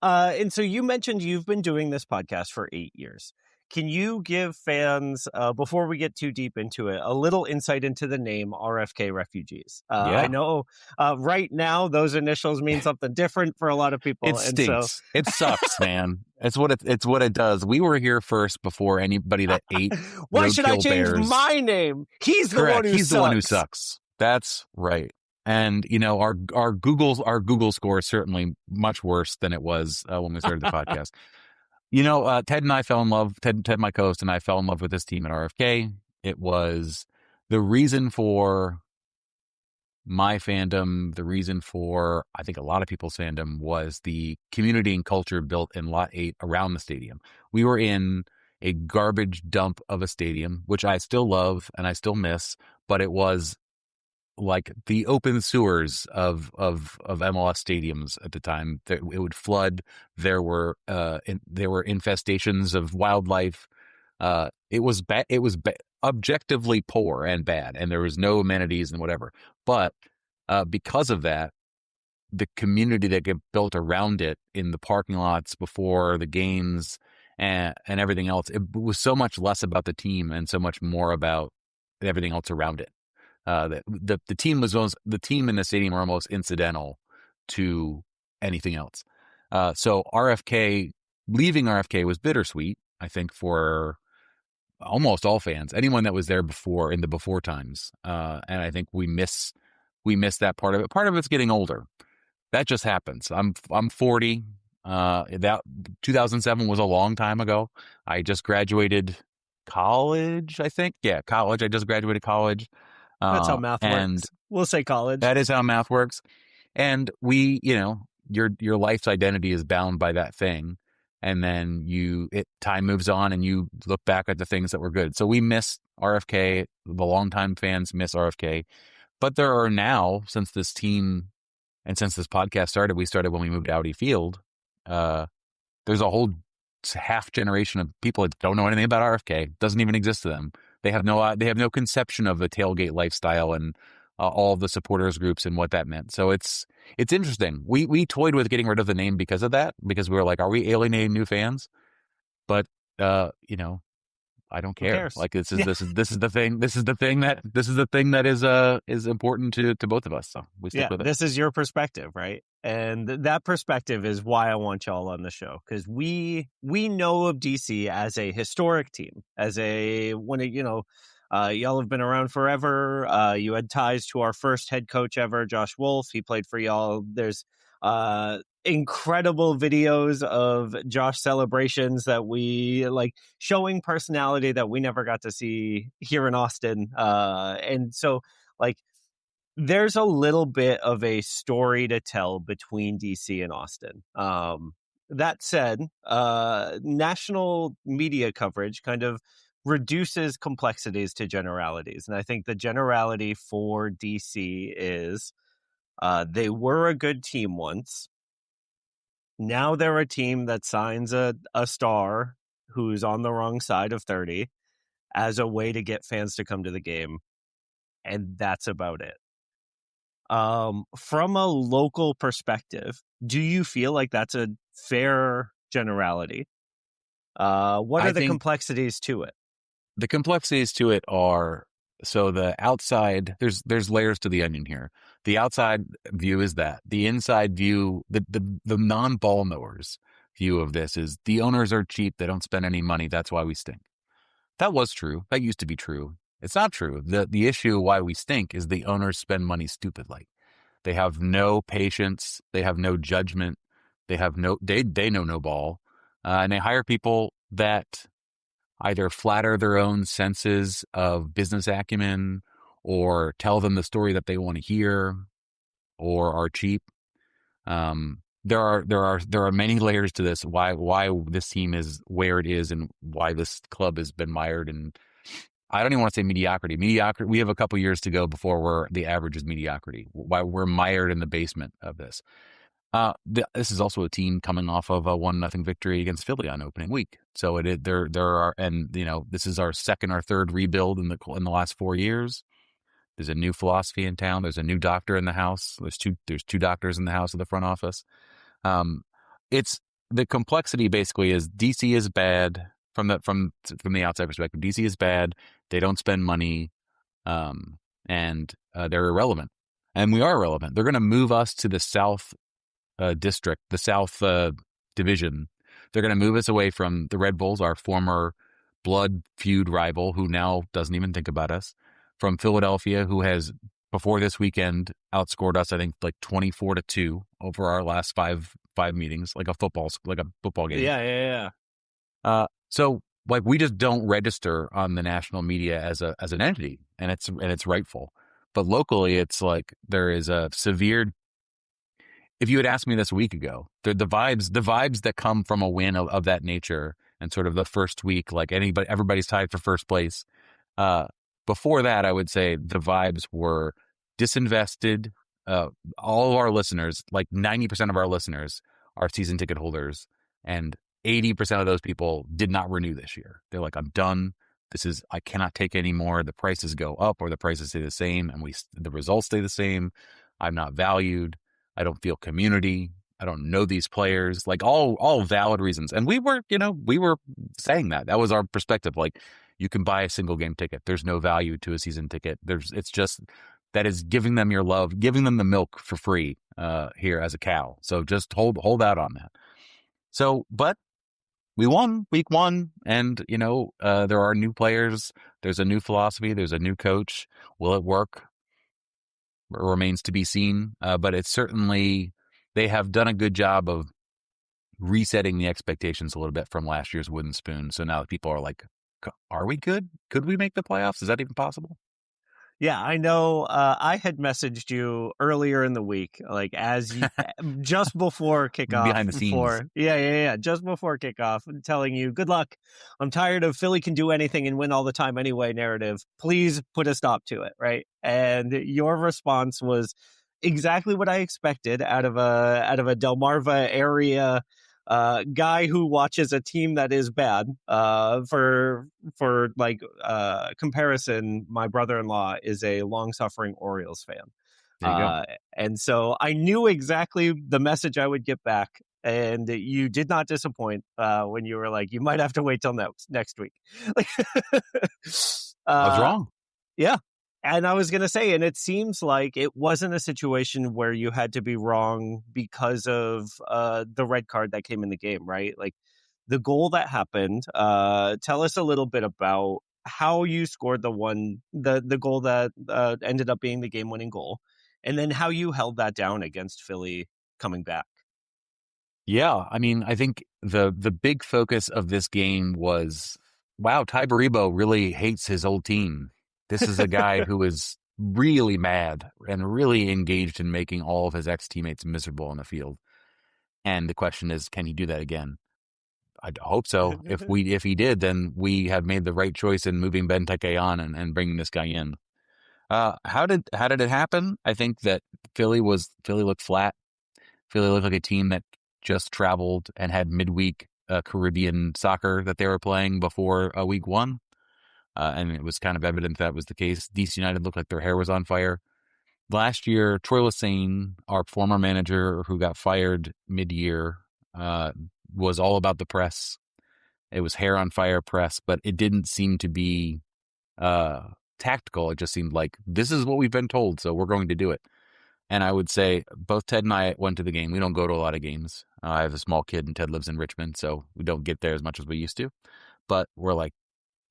And so you mentioned you've been doing this podcast for 8 years. Can you give fans, before we get too deep into it, a little insight into the name RFK Refugees? I know right now those initials mean something different for a lot of people. It stinks. It sucks, man. It's what it does. We were here first before anybody that ate. Why should I change bears. my name? He's the Correct. one who He's sucks. the one who sucks. That's right. And our Google score is certainly much worse than it was when we started the podcast. Ted and I fell in love. Ted, my co-host, and I fell in love with this team at RFK. It was the reason for my fandom. The reason for, I think, a lot of people's fandom was the community and culture built in Lot 8 around the stadium. We were in a garbage dump of a stadium, which I still love and I still miss, but it was like the open sewers of MLS stadiums at the time. It would flood. There were infestations of wildlife. It was bad. It was objectively poor and bad, and there was no amenities and whatever. But because of that, the community that get built around it in the parking lots before the games and everything else, it was so much less about the team and so much more about everything else around it. The team in the stadium were almost incidental to anything else. So leaving RFK was bittersweet, I think, for almost all fans, anyone that was there before in the before times. And I think we miss that part of it. Part of it's getting older. That just happens. I'm 40. That 2007 was a long time ago. I just graduated college, I think. Yeah, college. I just graduated college. That's how math works. We'll say college. That is how math works. And your life's identity is bound by that thing. And then time moves on and you look back at the things that were good. So we miss RFK. The longtime fans miss RFK. But there are now, since this team and since this podcast started, we started when we moved to Audi Field. There's a whole half generation of people that don't know anything about RFK. It doesn't even exist to them. They have no conception of the tailgate lifestyle and all of the supporters groups and what that meant. So it's interesting. We toyed with getting rid of the name because of that, because we were like, are we alienating new fans? But I don't care. Like this is the thing that is important to both of us. So we stick with it. This is your perspective, right? And that perspective is why I want y'all on the show, because we know of DC as a historic team, y'all have been around forever. You had ties to our first head coach ever, Josh Wolf. He played for y'all. There's incredible videos of Josh celebrations that we like, showing personality that we never got to see here in Austin. And so like, there's a little bit of a story to tell between DC and Austin. That said, national media coverage kind of reduces complexities to generalities. And I think the generality for DC is they were a good team once. Now they're a team that signs a star who's on the wrong side of 30 as a way to get fans to come to the game. And that's about it. From a local perspective, do you feel like that's a fair generality? What are the complexities to it? The complexities to it are, so the outside, there's layers to the onion here. The outside view is that. The inside view, the non-ball knowers view of this is the owners are cheap. They don't spend any money. That's why we stink. That was true. That used to be true. It's not true. The issue why we stink is the owners spend money stupidly. They have no patience. They have no judgment. They know no ball. And they hire people that either flatter their own senses of business acumen or tell them the story that they want to hear or are cheap. There are many layers to this, why this team is where it is and why this club has been mired in, I don't even want to say mediocrity. We have a couple years to go before the average is mediocrity. Why we're mired in the basement of this. This is also a team coming off of a 1-0 victory against Philly on opening week. So there are, and this is our second or third rebuild in the last 4 years. There's a new philosophy in town. There's a new doctor in the house. There's two doctors in the house of the front office. It's the complexity basically is DC is bad from the outside perspective. DC is bad. They don't spend money, and they're irrelevant. And we are irrelevant. They're going to move us to the South district, the South division. They're going to move us away from the Red Bulls, our former blood feud rival, who now doesn't even think about us. From Philadelphia, who has before this weekend outscored us, I think, like 24-2 over our last five meetings, like a football game. Yeah. So like we just don't register on the national media as an entity, and it's rightful. But locally, it's like there is a severe. If you had asked me this a week ago, the vibes that come from a win of that nature, and sort of the first week, like everybody's tied for first place. Before that, I would say the vibes were disinvested. All of our listeners, like 90% of our listeners, are season ticket holders, and 80% of those people did not renew this year. They're like, I'm done. I cannot take any more. The prices go up or the prices stay the same, and the results stay the same. I'm not valued. I don't feel community. I don't know these players. Like all valid reasons. And we were saying that. That was our perspective. Like, you can buy a single game ticket. There's no value to a season ticket. It's just that is giving them your love, giving them the milk for free here as a cow. So just hold out on that. So, but we won week 1, and there are new players. There's a new philosophy. There's a new coach. Will it work? It remains to be seen. But it's certainly, they have done a good job of resetting the expectations a little bit from last year's wooden spoon. So now people are like, are we good? Could we make the playoffs? Is that even possible? Yeah, I know. I had messaged you earlier in the week, like as you, just before kickoff. Behind the scenes. Yeah. Just before kickoff, telling you, good luck. I'm tired of Philly can do anything and win all the time anyway narrative. Please put a stop to it, right? And your response was exactly what I expected out of a Delmarva area guy who watches a team that is bad. For comparison, my brother-in-law is a long-suffering Orioles fan. There you go. And so I knew exactly the message I would get back. And you did not disappoint when you were like, you might have to wait till next week. I was wrong. Yeah. And I was going to say, and it seems like it wasn't a situation where you had to be wrong because of the red card that came in the game, right? Like the goal that happened, tell us a little bit about how you scored the goal that ended up being the game-winning goal, and then how you held that down against Philly coming back. Yeah, I mean, I think the big focus of this game was, wow, Ty Baribo really hates his old team. This is a guy who is really mad and really engaged in making all of his ex-teammates miserable on the field. And the question is, can he do that again? I hope so. If he did, then we have made the right choice in moving Benteke on and bringing this guy in. How did it happen? I think that Philly looked flat. Philly looked like a team that just traveled and had midweek Caribbean soccer that they were playing before week 1. And it was kind of evident that was the case. DC United looked like their hair was on fire. Last year, Troy Lesane, our former manager who got fired mid-year, was all about the press. It was hair on fire press, but it didn't seem to be tactical. It just seemed like, this is what we've been told, so we're going to do it. And I would say both Ted and I went to the game. We don't go to a lot of games. I have a small kid, and Ted lives in Richmond, so we don't get there as much as we used to. But we're like,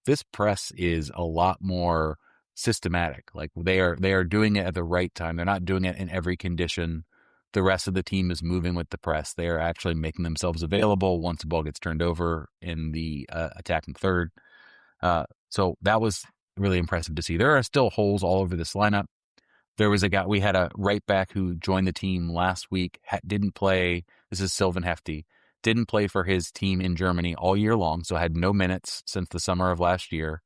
this press is a lot more systematic. Like they are doing it at the right time. They're not doing it in every condition. The rest of the team is moving with the press. They are actually making themselves available once the ball gets turned over in the attacking third. So that was really impressive to see. There are still holes all over this lineup. There was we had a right back who joined the team last week, didn't play. This is Sylvan Hefty. Didn't play for his team in Germany all year long, so had no minutes since the summer of last year.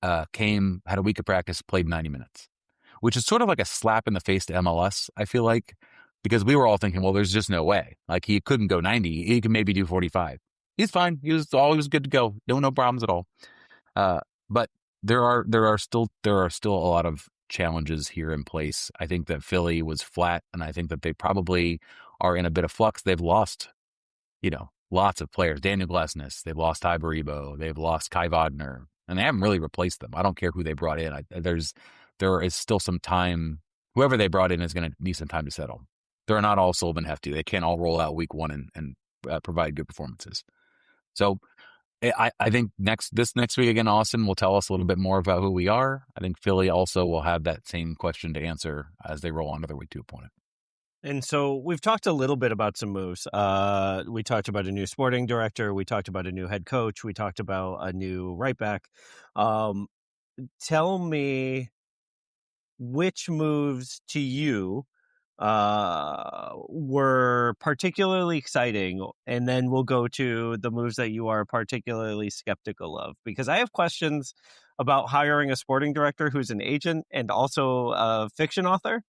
Had a week of practice, played 90 minutes, which is sort of like a slap in the face to MLS, I feel like, because we were all thinking, well, there's just no way. Like, he couldn't go 90. He could maybe do 45. He's fine. He was always good to go. No problems at all. But there are still a lot of challenges here in place. I think that Philly was flat, and I think that they probably are in a bit of flux. They've lost, lots of players. Daniel Glesnes, they've lost Ty Baribo, they've lost Kai Wagner, and they haven't really replaced them. I don't care who they brought in. There is still some time. Whoever they brought in is going to need some time to settle. They're not all Sullivan Hefty. They can't all roll out week one and provide good performances. So I think this next week again, Austin will tell us a little bit more about who we are. I think Philly also will have that same question to answer as they roll on to their week 2 opponent. And so we've talked a little bit about some moves. We talked about a new sporting director. We talked about a new head coach. We talked about a new right back. Tell me which moves to you were particularly exciting, and then we'll go to the moves that you are particularly skeptical of, because I have questions about hiring a sporting director who's an agent and also a fiction author.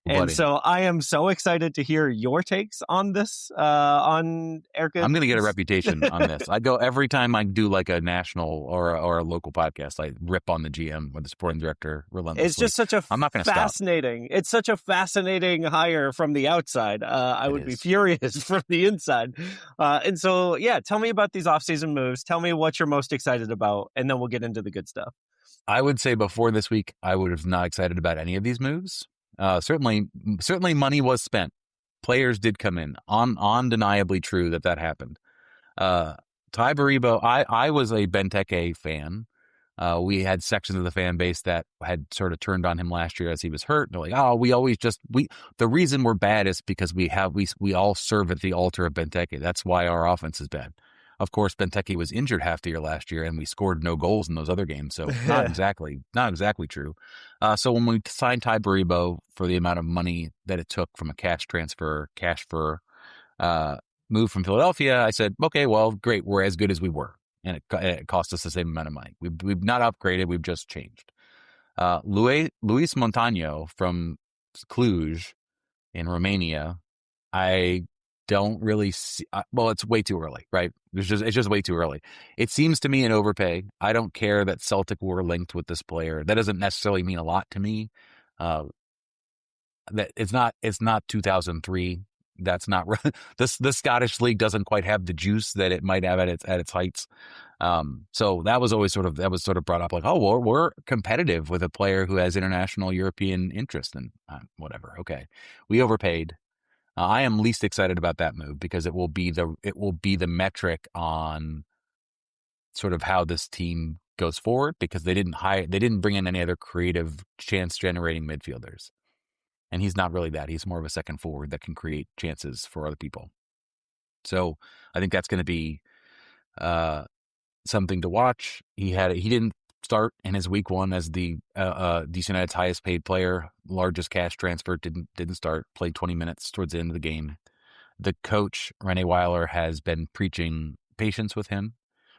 And so I am so excited to hear your takes on this, on Erica. I'm going to get a reputation on this. I go every time I do like a national or a local podcast, I rip on the GM or the sporting director relentlessly. It's just such a I'm not going to fascinating. Stop. It's such a fascinating hire from the outside. I would be furious from the inside. And so, yeah, tell me about these offseason moves. Tell me what you're most excited about, and then we'll get into the good stuff. I would say before this week, I would have not excited about any of these moves. Certainly money was spent. Players did come in. Undeniably true that happened. Ty Baribo, I was a Benteke fan. We had sections of the fan base that had sort of turned on him last year as he was hurt. They're like, the reason we're bad is because we all serve at the altar of Benteke. That's why our offense is bad. Of course, Benteke was injured half the year last year, and we scored no goals in those other games. So not exactly true. So when we signed Ty Baribo for the amount of money that it took from a cash move from Philadelphia, I said, okay, well, great. We're as good as we were. And it cost us the same amount of money. We've not upgraded. We've just changed. Luis Montano from Cluj in Romania, I don't really see. Well, it's way too early, right? It's just way too early. It seems to me an overpay. I don't care that Celtic were linked with this player. That doesn't necessarily mean a lot to me. That it's not 2003. That's not the Scottish league doesn't quite have the juice that it might have at its heights. So that was always sort of brought up like, oh, well, we're competitive with a player who has international European interest, and whatever. Okay, we overpaid. I am least excited about that move because it will be the metric on sort of how this team goes forward, because they didn't bring in any other creative chance generating midfielders. And he's not really that. He's more of a second forward that can create chances for other people. So I think that's going to be something to watch. He didn't start in his week 1 as the DC United's highest paid player, largest cash transfer. Didn't start. Played 20 minutes towards the end of the game. The coach Rene Weiler has been preaching patience with him,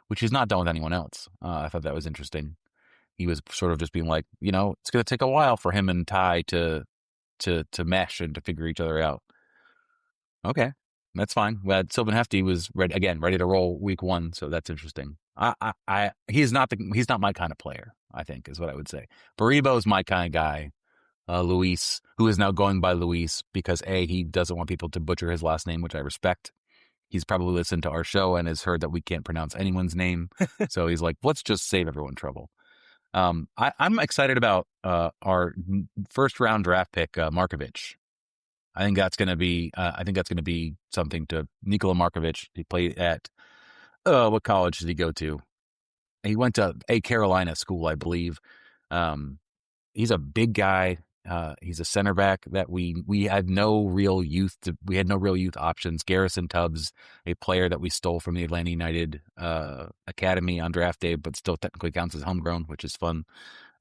which he's not done with anyone else. I thought that was interesting. He was sort of just being like, it's going to take a while for him and Ty to mesh and to figure each other out. Okay, that's fine. But Sylvan Hefty was ready to roll week 1, so that's interesting. He's not my kind of player, I think, is what I would say. Baribo's my kind of guy. Luis, who is now going by Luis because he doesn't want people to butcher his last name, which I respect. He's probably listened to our show and has heard that we can't pronounce anyone's name, so he's like, let's just save everyone trouble. I'm excited about our first round draft pick, Markovic. I think that's going to be something to Nikola Markovic. He played at what college did he go to? He went to a Carolina school, I believe. He's a big guy. He's a center back that we had no real youth. We had no real youth options. Garrison Tubbs, a player that we stole from the Atlanta United academy on draft day, but still technically counts as homegrown, which is fun.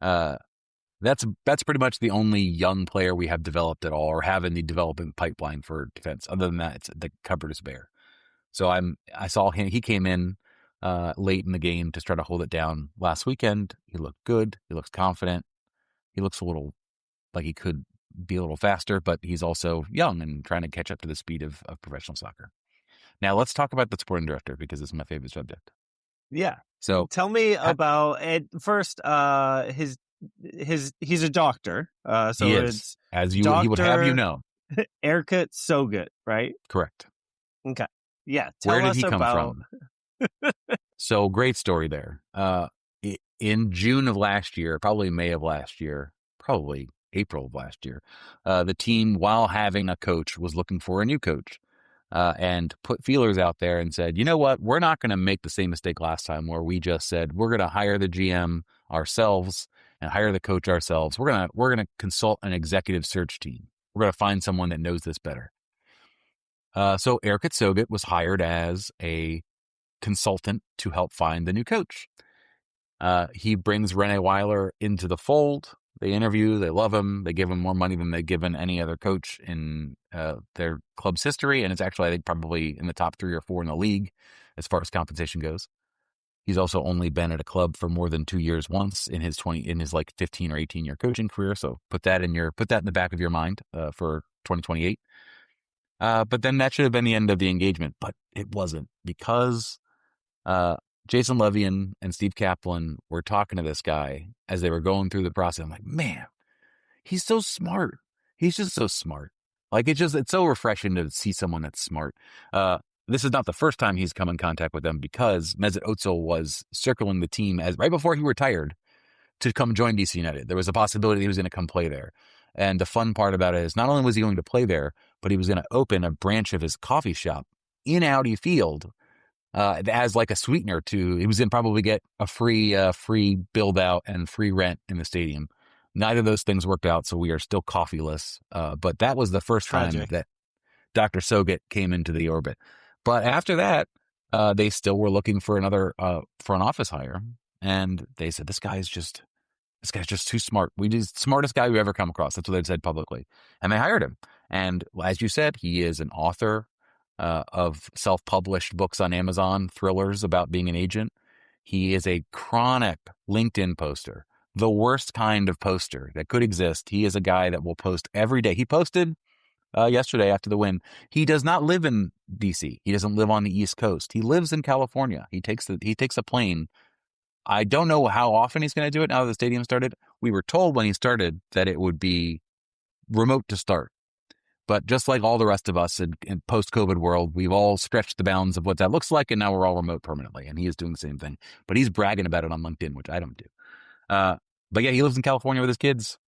That's pretty much the only young player we have developed at all, or have in the development pipeline for defense. Other than that, the cupboard is bare. So I saw him. He came in late in the game to try to hold it down last weekend. He looked good. He looks confident. He looks a little like he could be a little faster, but he's also young and trying to catch up to the speed of professional soccer. Now let's talk about the sporting director, because it's my favorite subject. Yeah. So tell me about it first. He's a doctor. So he is, it's as he would have you know. Erkut Sogut, right? Correct. Okay. Yeah. Tell Where did us he come about... from? So great story there. In June of last year, probably May of last year, probably April of last year, the team, while having a coach, was looking for a new coach. And put feelers out there and said, you know what, we're not going to make the same mistake last time where we just said we're going to hire the GM ourselves and hire the coach ourselves. We're going to consult an executive search team. We're going to find someone that knows this better. So Erkut Sogut was hired as a consultant to help find the new coach. He brings Rene Weiler into the fold. They interview, they love him, they give him more money than they've given any other coach in their club's history, and it's actually, I think, probably in the top 3 or 4 in the league as far as compensation goes. He's also only been at a club for more than 2 years once in his 15 or 18 year coaching career. So put that in the back of your mind for 2028. But then that should have been the end of the engagement, but it wasn't, because Jason Levian and Steve Kaplan were talking to this guy as they were going through the process. I'm like, man, he's so smart. He's just so smart. Like, it's so refreshing to see someone that's smart. This is not the first time he's come in contact with them, because Mesut Ozil was circling the team as right before he retired to come join DC United. There was a possibility he was going to come play there. And the fun part about it is not only was he going to play there, but he was going to open a branch of his coffee shop in Audi Field as like a sweetener to, he was going to probably get a free build out and free rent in the stadium. Neither of those things worked out, so we are still coffeeless. But that was the first time that Dr. Sogut came into the orbit. But after that, they still were looking for another front office hire, and they said, this guy's just too smart. He's the smartest guy we've ever come across. That's what they've said publicly, and they hired him. And as you said, he is an author of self-published books on Amazon, thrillers about being an agent. He is a chronic LinkedIn poster, the worst kind of poster that could exist. He is a guy that will post every day. He posted yesterday after the win. He does not live in DC. He doesn't live on the East Coast. He lives in California. He takes a plane. I don't know how often he's going to do it now that the stadium started. We were told when he started that it would be remote to start. But just like all the rest of us in post-COVID world, we've all stretched the bounds of what that looks like, and now we're all remote permanently. And he is doing the same thing. But he's bragging about it on LinkedIn, which I don't do. But yeah, he lives in California with his kids.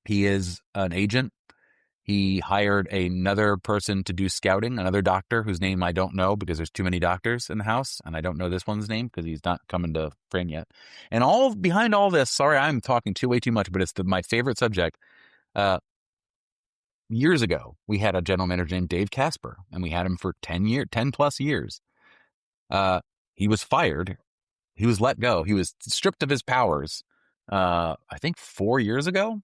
He is an agent. He hired another person to do scouting, another doctor whose name I don't know because there's too many doctors in the house, and I don't know this one's name because he's not coming to frame yet. And all behind all this, sorry, I'm talking way too much, but it's my favorite subject. Years ago, we had a general manager named Dave Casper, and we had him for 10 plus years. He was fired. He was let go. He was stripped of his powers, I think 4 years ago.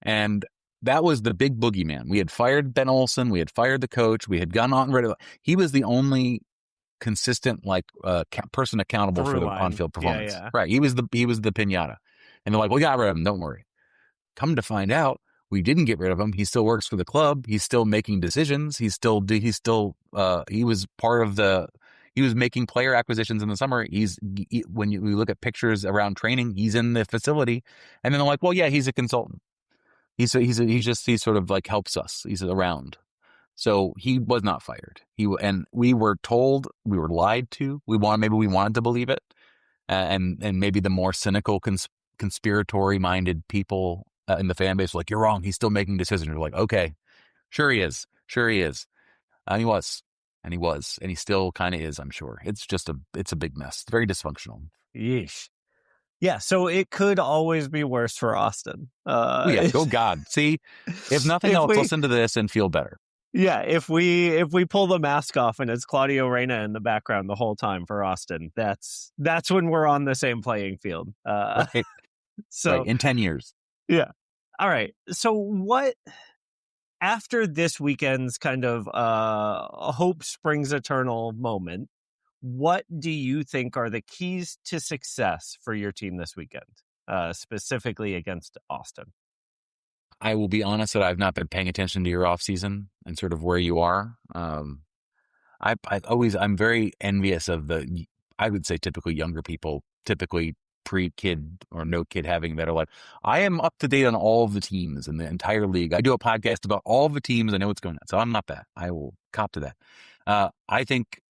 And that was the big boogeyman. We had fired Ben Olsen. We had fired the coach. We had gone on rid of. He was the only consistent person accountable for the on-field performance. Yeah. Right. He was the piñata. And they're like, we got rid of him. Don't worry. Come to find out, we didn't get rid of him. He still works for the club. He's still making decisions. He was part of he was making player acquisitions in the summer. When we look at pictures around training, he's in the facility. And then they're like, well, yeah, he's a consultant. He sort of like helps us. He's around. So he was not fired. And we were told, we were lied to. Maybe we wanted to believe it. And maybe the more cynical conspiratory minded people in the fan base were like, you're wrong. He's still making decisions. We're like, okay, sure he is. And he was. And he still kind of is, I'm sure. It's a big mess. It's very dysfunctional. Yeesh. Yeah, so it could always be worse for Austin. Oh God. See, if nothing else, listen to this and feel better. Yeah, if we pull the mask off and it's Claudio Reyna in the background the whole time for Austin, that's when we're on the same playing field. Right. So right. In 10 years. Yeah. All right. So what, after this weekend's kind of hope springs eternal moment, what do you think are the keys to success for your team this weekend, specifically against Austin? I will be honest that I've not been paying attention to your off season and sort of where you are. I'm very envious of I would say typically younger people, typically pre-kid or no kid having that are like, I am up to date on all of the teams in the entire league. I do a podcast about all the teams. I know what's going on. So I'm not that. I will cop to that. I think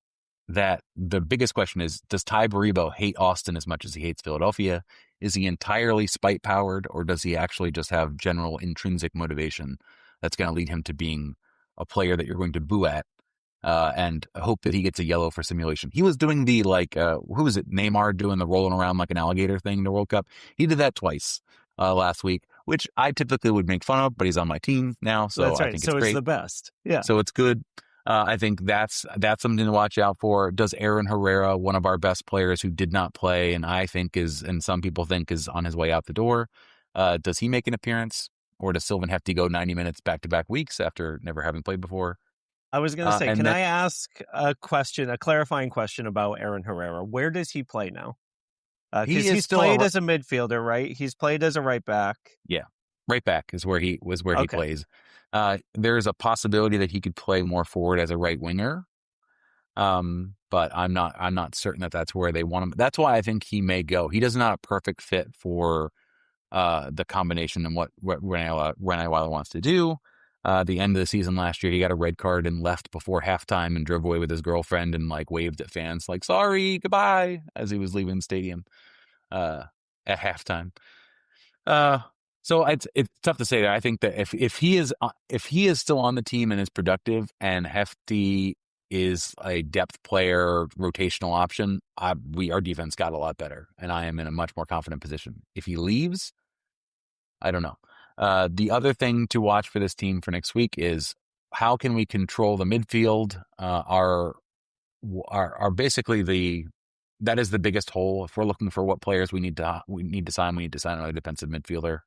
that the biggest question is, does Ty Baribo hate Austin as much as he hates Philadelphia? Is he entirely spite powered, or does he actually just have general intrinsic motivation that's going to lead him to being a player that you're going to boo at? And hope that he gets a yellow for simulation. He was doing the who was it? Neymar doing the rolling around like an alligator thing in the World Cup. He did that twice last week, which I typically would make fun of, but he's on my team now, so that's right. I think So it's great. it's the best. Yeah. So it's good. I think that's something to watch out for. Does Aaron Herrera, one of our best players who did not play, and I think and some people think is on his way out the door, does he make an appearance, or does Sylvan Hefty go 90 minutes back-to-back weeks after never having played before? I was going to say, I ask a clarifying question about Aaron Herrera? Where does he play now? He's played as a midfielder, right? He's played as a right back. Yeah, right back is where he plays. There's a possibility that he could play more forward as a right winger, but I'm not certain that that's where they want him. That's why I think he may go. He does not a perfect fit for the combination and what René wants to do. The end of the season last year, he got a red card and left before halftime and drove away with his girlfriend and waved at fans like, sorry, goodbye, as he was leaving the stadium at halftime. So it's tough to say that. I think that if he is still on the team and is productive, and Hefty is a depth player, rotational option, our defense got a lot better, and I am in a much more confident position. If he leaves, I don't know. The other thing to watch for this team for next week is how can we control the midfield? Are basically that is the biggest hole. If we're looking for what players we need to sign another defensive midfielder.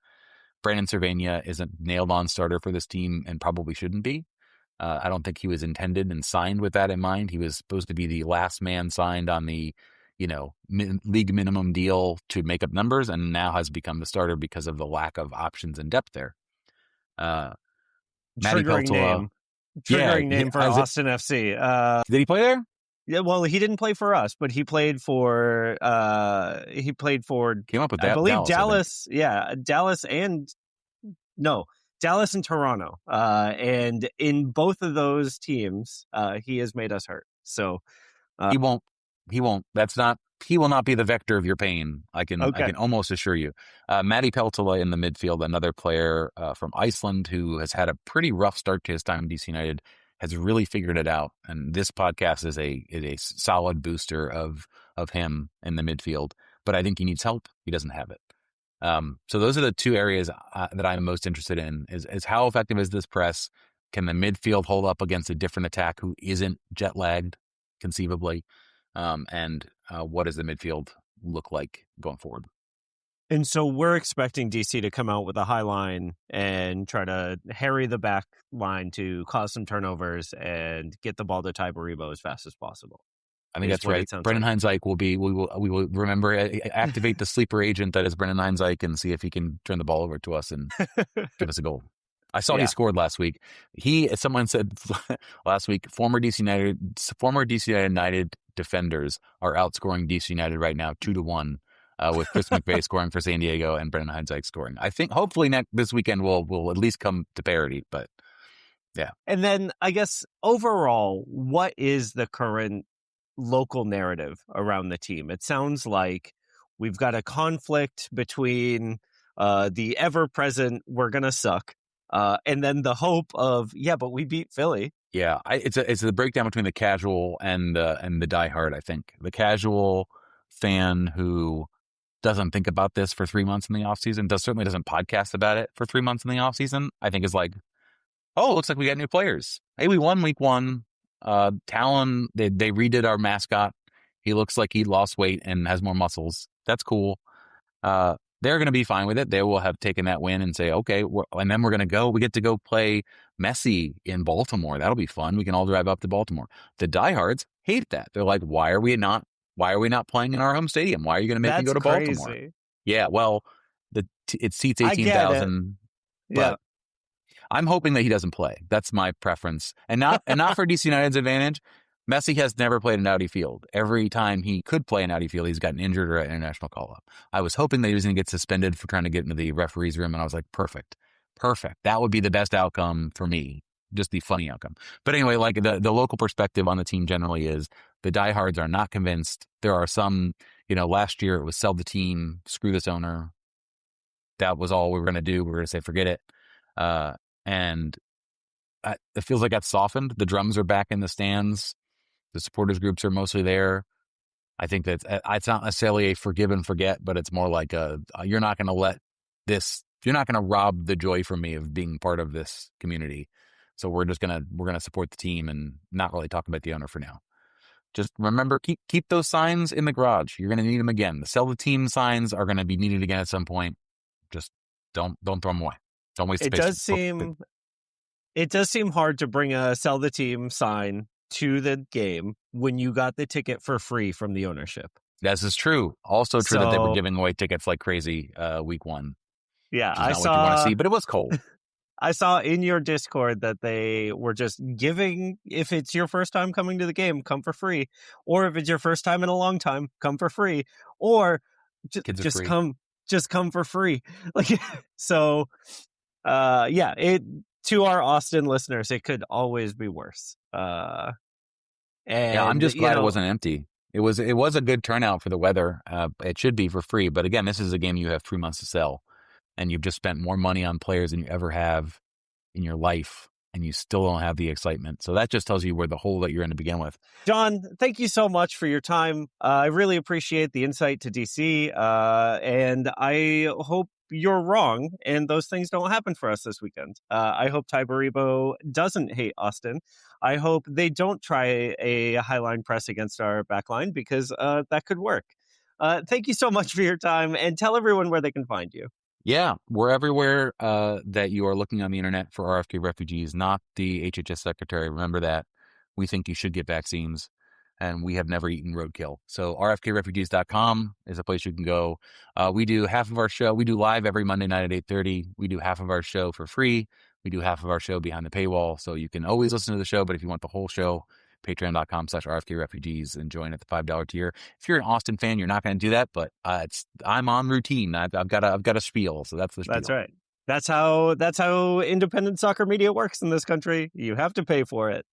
Brandon Cervenia is a nailed-on starter for this team and probably shouldn't be. I don't think he was intended and signed with that in mind. He was supposed to be the last man signed on the league minimum deal to make up numbers, and now has become the starter because of the lack of options and depth there. Triggering name for Austin FC. Did he play there? Yeah, well, he didn't play for us, but he played for. Came up with that. I believe Dallas. Dallas and Toronto. And in both of those teams, he has made us hurt. So he won't. He will not be the vector of your pain. I can almost assure you. Matti Peltola in the midfield, another player from Iceland who has had a pretty rough start to his time in DC United, has really figured it out. And this podcast is a solid booster of him in the midfield. But I think he needs help. He doesn't have it. So those are the two areas that I'm most interested in is how effective is this press? Can the midfield hold up against a different attack who isn't jet lagged, conceivably? And what does the midfield look like going forward? And so we're expecting DC to come out with a high line and try to harry the back line to cause some turnovers and get the ball to Ty Baribo as fast as possible. I think that's right. Brendan Heinzike we will remember, activate the sleeper agent that is Brendan Heinzike and see if he can turn the ball over to us and give us a goal. I saw he scored last week. Someone said last week, former DC United defenders are outscoring DC United right now 2-1, with Chris McVay scoring for San Diego and Brendan Heinzike scoring. I think hopefully this weekend will at least come to parity, but yeah. And then I guess overall, what is the current local narrative around the team? It sounds like we've got a conflict between the ever-present "we're gonna suck" and then the hope of but we beat Philly. Yeah, it's a breakdown between the casual and the diehard. I think the casual fan who doesn't think about this for 3 months in the offseason, certainly doesn't podcast about it for 3 months in the offseason, I think is like, oh, it looks like we got new players. Hey, we won week 1. Talon, they redid our mascot. He looks like he lost weight and has more muscles. That's cool. They're going to be fine with it. They will have taken that win and say, okay, and then we get to go play Messi in Baltimore. That'll be fun. We can all drive up to Baltimore. The diehards hate that. They're like, why are we not playing in our home stadium? Why are you going to make me go to Baltimore? Yeah, well, it seats 18,000. Yeah. I'm hoping that he doesn't play. That's my preference. And not for DC United's advantage. Messi has never played an Audi field. Every time he could play an Audi field, he's gotten injured or an international call-up. I was hoping that he was going to get suspended for trying to get into the referee's room, and I was like, perfect. That would be the best outcome for me, just the funny outcome. But anyway, like the local perspective on the team generally is the diehards are not convinced. There are some, last year it was sell the team, screw this owner. That was all we were going to do. We were going to say, forget it. And it feels like that's softened. The drums are back in the stands. The supporters groups are mostly there. I think that it's not necessarily a forgive and forget, but it's more like you're not going to rob the joy from me of being part of this community. So we're going to support the team and not really talk about the owner for now. Just remember, keep those signs in the garage. You're going to need them again. The sell the team signs are going to be needed again at some point. Just don't throw them away. Don't waste space. It does seem hard to bring a sell the team sign to the game when you got the ticket for free from the ownership. This is true. Also true that they were giving away tickets like crazy week one. Yeah, I saw what you want to see, but it was cold. I saw in your Discord that they were just giving, if it's your first time coming to the game, come for free. Or if it's your first time in a long time, come for free. Or just come for free. So to our Austin listeners, it could always be worse. I'm just glad it wasn't empty. It was a good turnout for the weather. It should be for free, but again, this is a game you have 3 months to sell, and you've just spent more money on players than you ever have in your life, and you still don't have the excitement. So that just tells you where the hole that you're in to begin with. John, thank you so much for your time. I really appreciate the insight to DC, and I hope you're wrong and those things don't happen for us this weekend. I hope Ty Baribo doesn't hate Austin. I hope they don't try a highline press against our backline because that could work. Thank you so much for your time, and tell everyone where they can find you. Yeah, we're everywhere that you are looking on the internet for RFK refugees, not the HHS secretary. Remember that. We think you should get vaccines, and we have never eaten roadkill. So rfkrefugees.com is a place you can go. We do half of our show. We do live every Monday night at 8:30. We do half of our show for free. We do half of our show behind the paywall. So you can always listen to the show, but if you want the whole show, patreon.com/rfkrefugees and join at the $5 tier. If you're an Austin fan, you're not going to do that, but I'm on routine. I've got a spiel, so that's the spiel. That's right. That's how independent soccer media works in this country. You have to pay for it.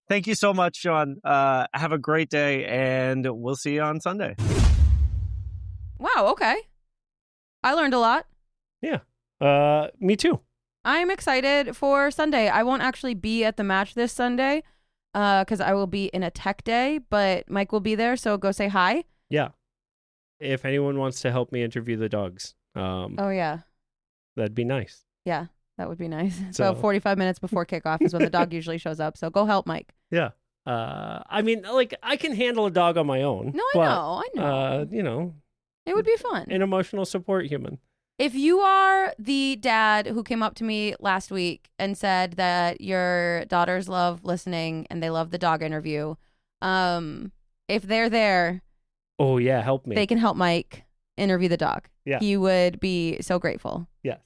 Thank you so much, Sean. Have a great day, and we'll see you on Sunday. Wow, okay. I learned a lot. Yeah. Me too. I'm excited for Sunday. I won't actually be at the match this Sunday because I will be in a tech day, but Mike will be there, so go say hi. Yeah. If anyone wants to help me interview the dogs. Oh, yeah. That'd be nice. Yeah, that would be nice. So 45 minutes before kickoff is when the dog usually shows up, so go help Mike. Yeah. I mean, I can handle a dog on my own. No, I know. It would be fun. An emotional support human. If you are the dad who came up to me last week and said that your daughters love listening and they love the dog interview, if they're there, oh yeah, help me. They can help Mike interview the dog. Yeah. He would be so grateful. Yes.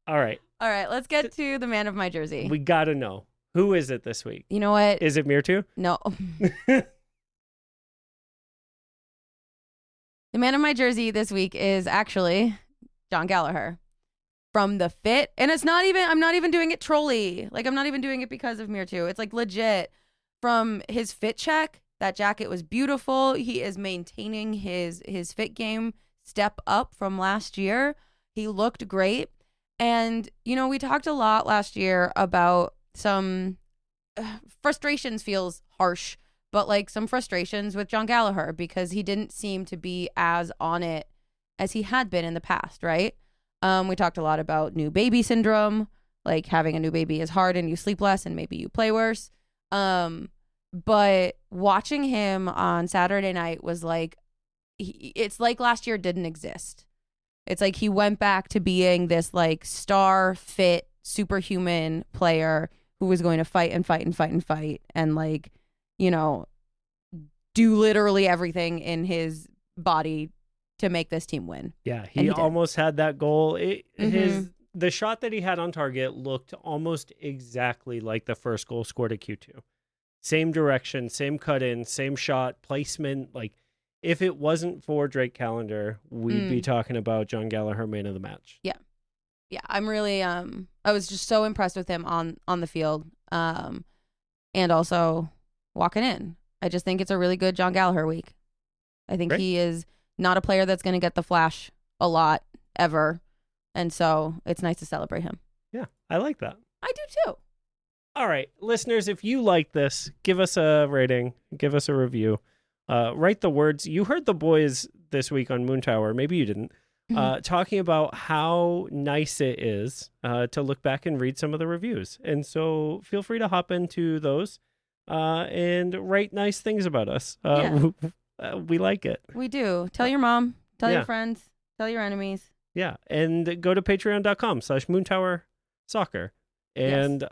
All right. Let's get to the man of my jersey. We got to know. Who is it this week? You know what? Is it Mirtu? No. The man of my jersey this week is actually John Gallagher from the fit. And I'm not even doing it trolly. Like, I'm not even doing it because of Mirtu. It's like legit from his fit check. That jacket was beautiful. He is maintaining his fit game step up from last year. He looked great. And, we talked a lot last year about some frustrations feels harsh, but like some frustrations with John Gallagher because he didn't seem to be as on it as he had been in the past, right? We talked a lot about new baby syndrome, like having a new baby is hard and you sleep less and maybe you play worse. But watching him on Saturday night was like, it's like last year didn't exist. It's like he went back to being this like star fit superhuman player who was going to fight and fight and fight and fight and like, do literally everything in his body to make this team win. Yeah, he almost had that goal. His the shot that he had on target looked almost exactly like the first goal scored at Q2. Same direction, same cut in, same shot, placement. Like, if it wasn't for Drake Callender, we'd be talking about John Gallagher man of the match. Yeah, I'm really I was just so impressed with him on the field, and also walking in. I just think it's a really good John Gallagher week. I think he is not a player that's going to get the flash a lot ever, and so it's nice to celebrate him. Yeah, I like that. I do too. All right, listeners, if you like this, give us a rating, give us a review, write the words. You heard the boys this week on Moontower, maybe you didn't, talking about how nice it is to look back and read some of the reviews. And so feel free to hop into those and write nice things about us. We like it. We do. Tell your mom, tell your friends, tell your enemies. Yeah, and go to patreon.com/moontowersoccer. And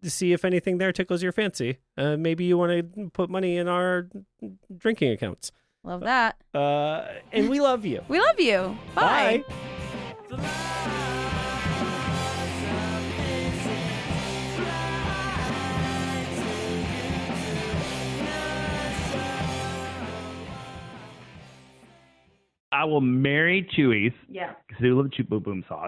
see if anything there tickles your fancy. Maybe you want to put money in our drinking accounts. Love that. And we love you. We love you. Bye. I will marry Chewies. Yeah. Because they love Chew Boom Boom sauce.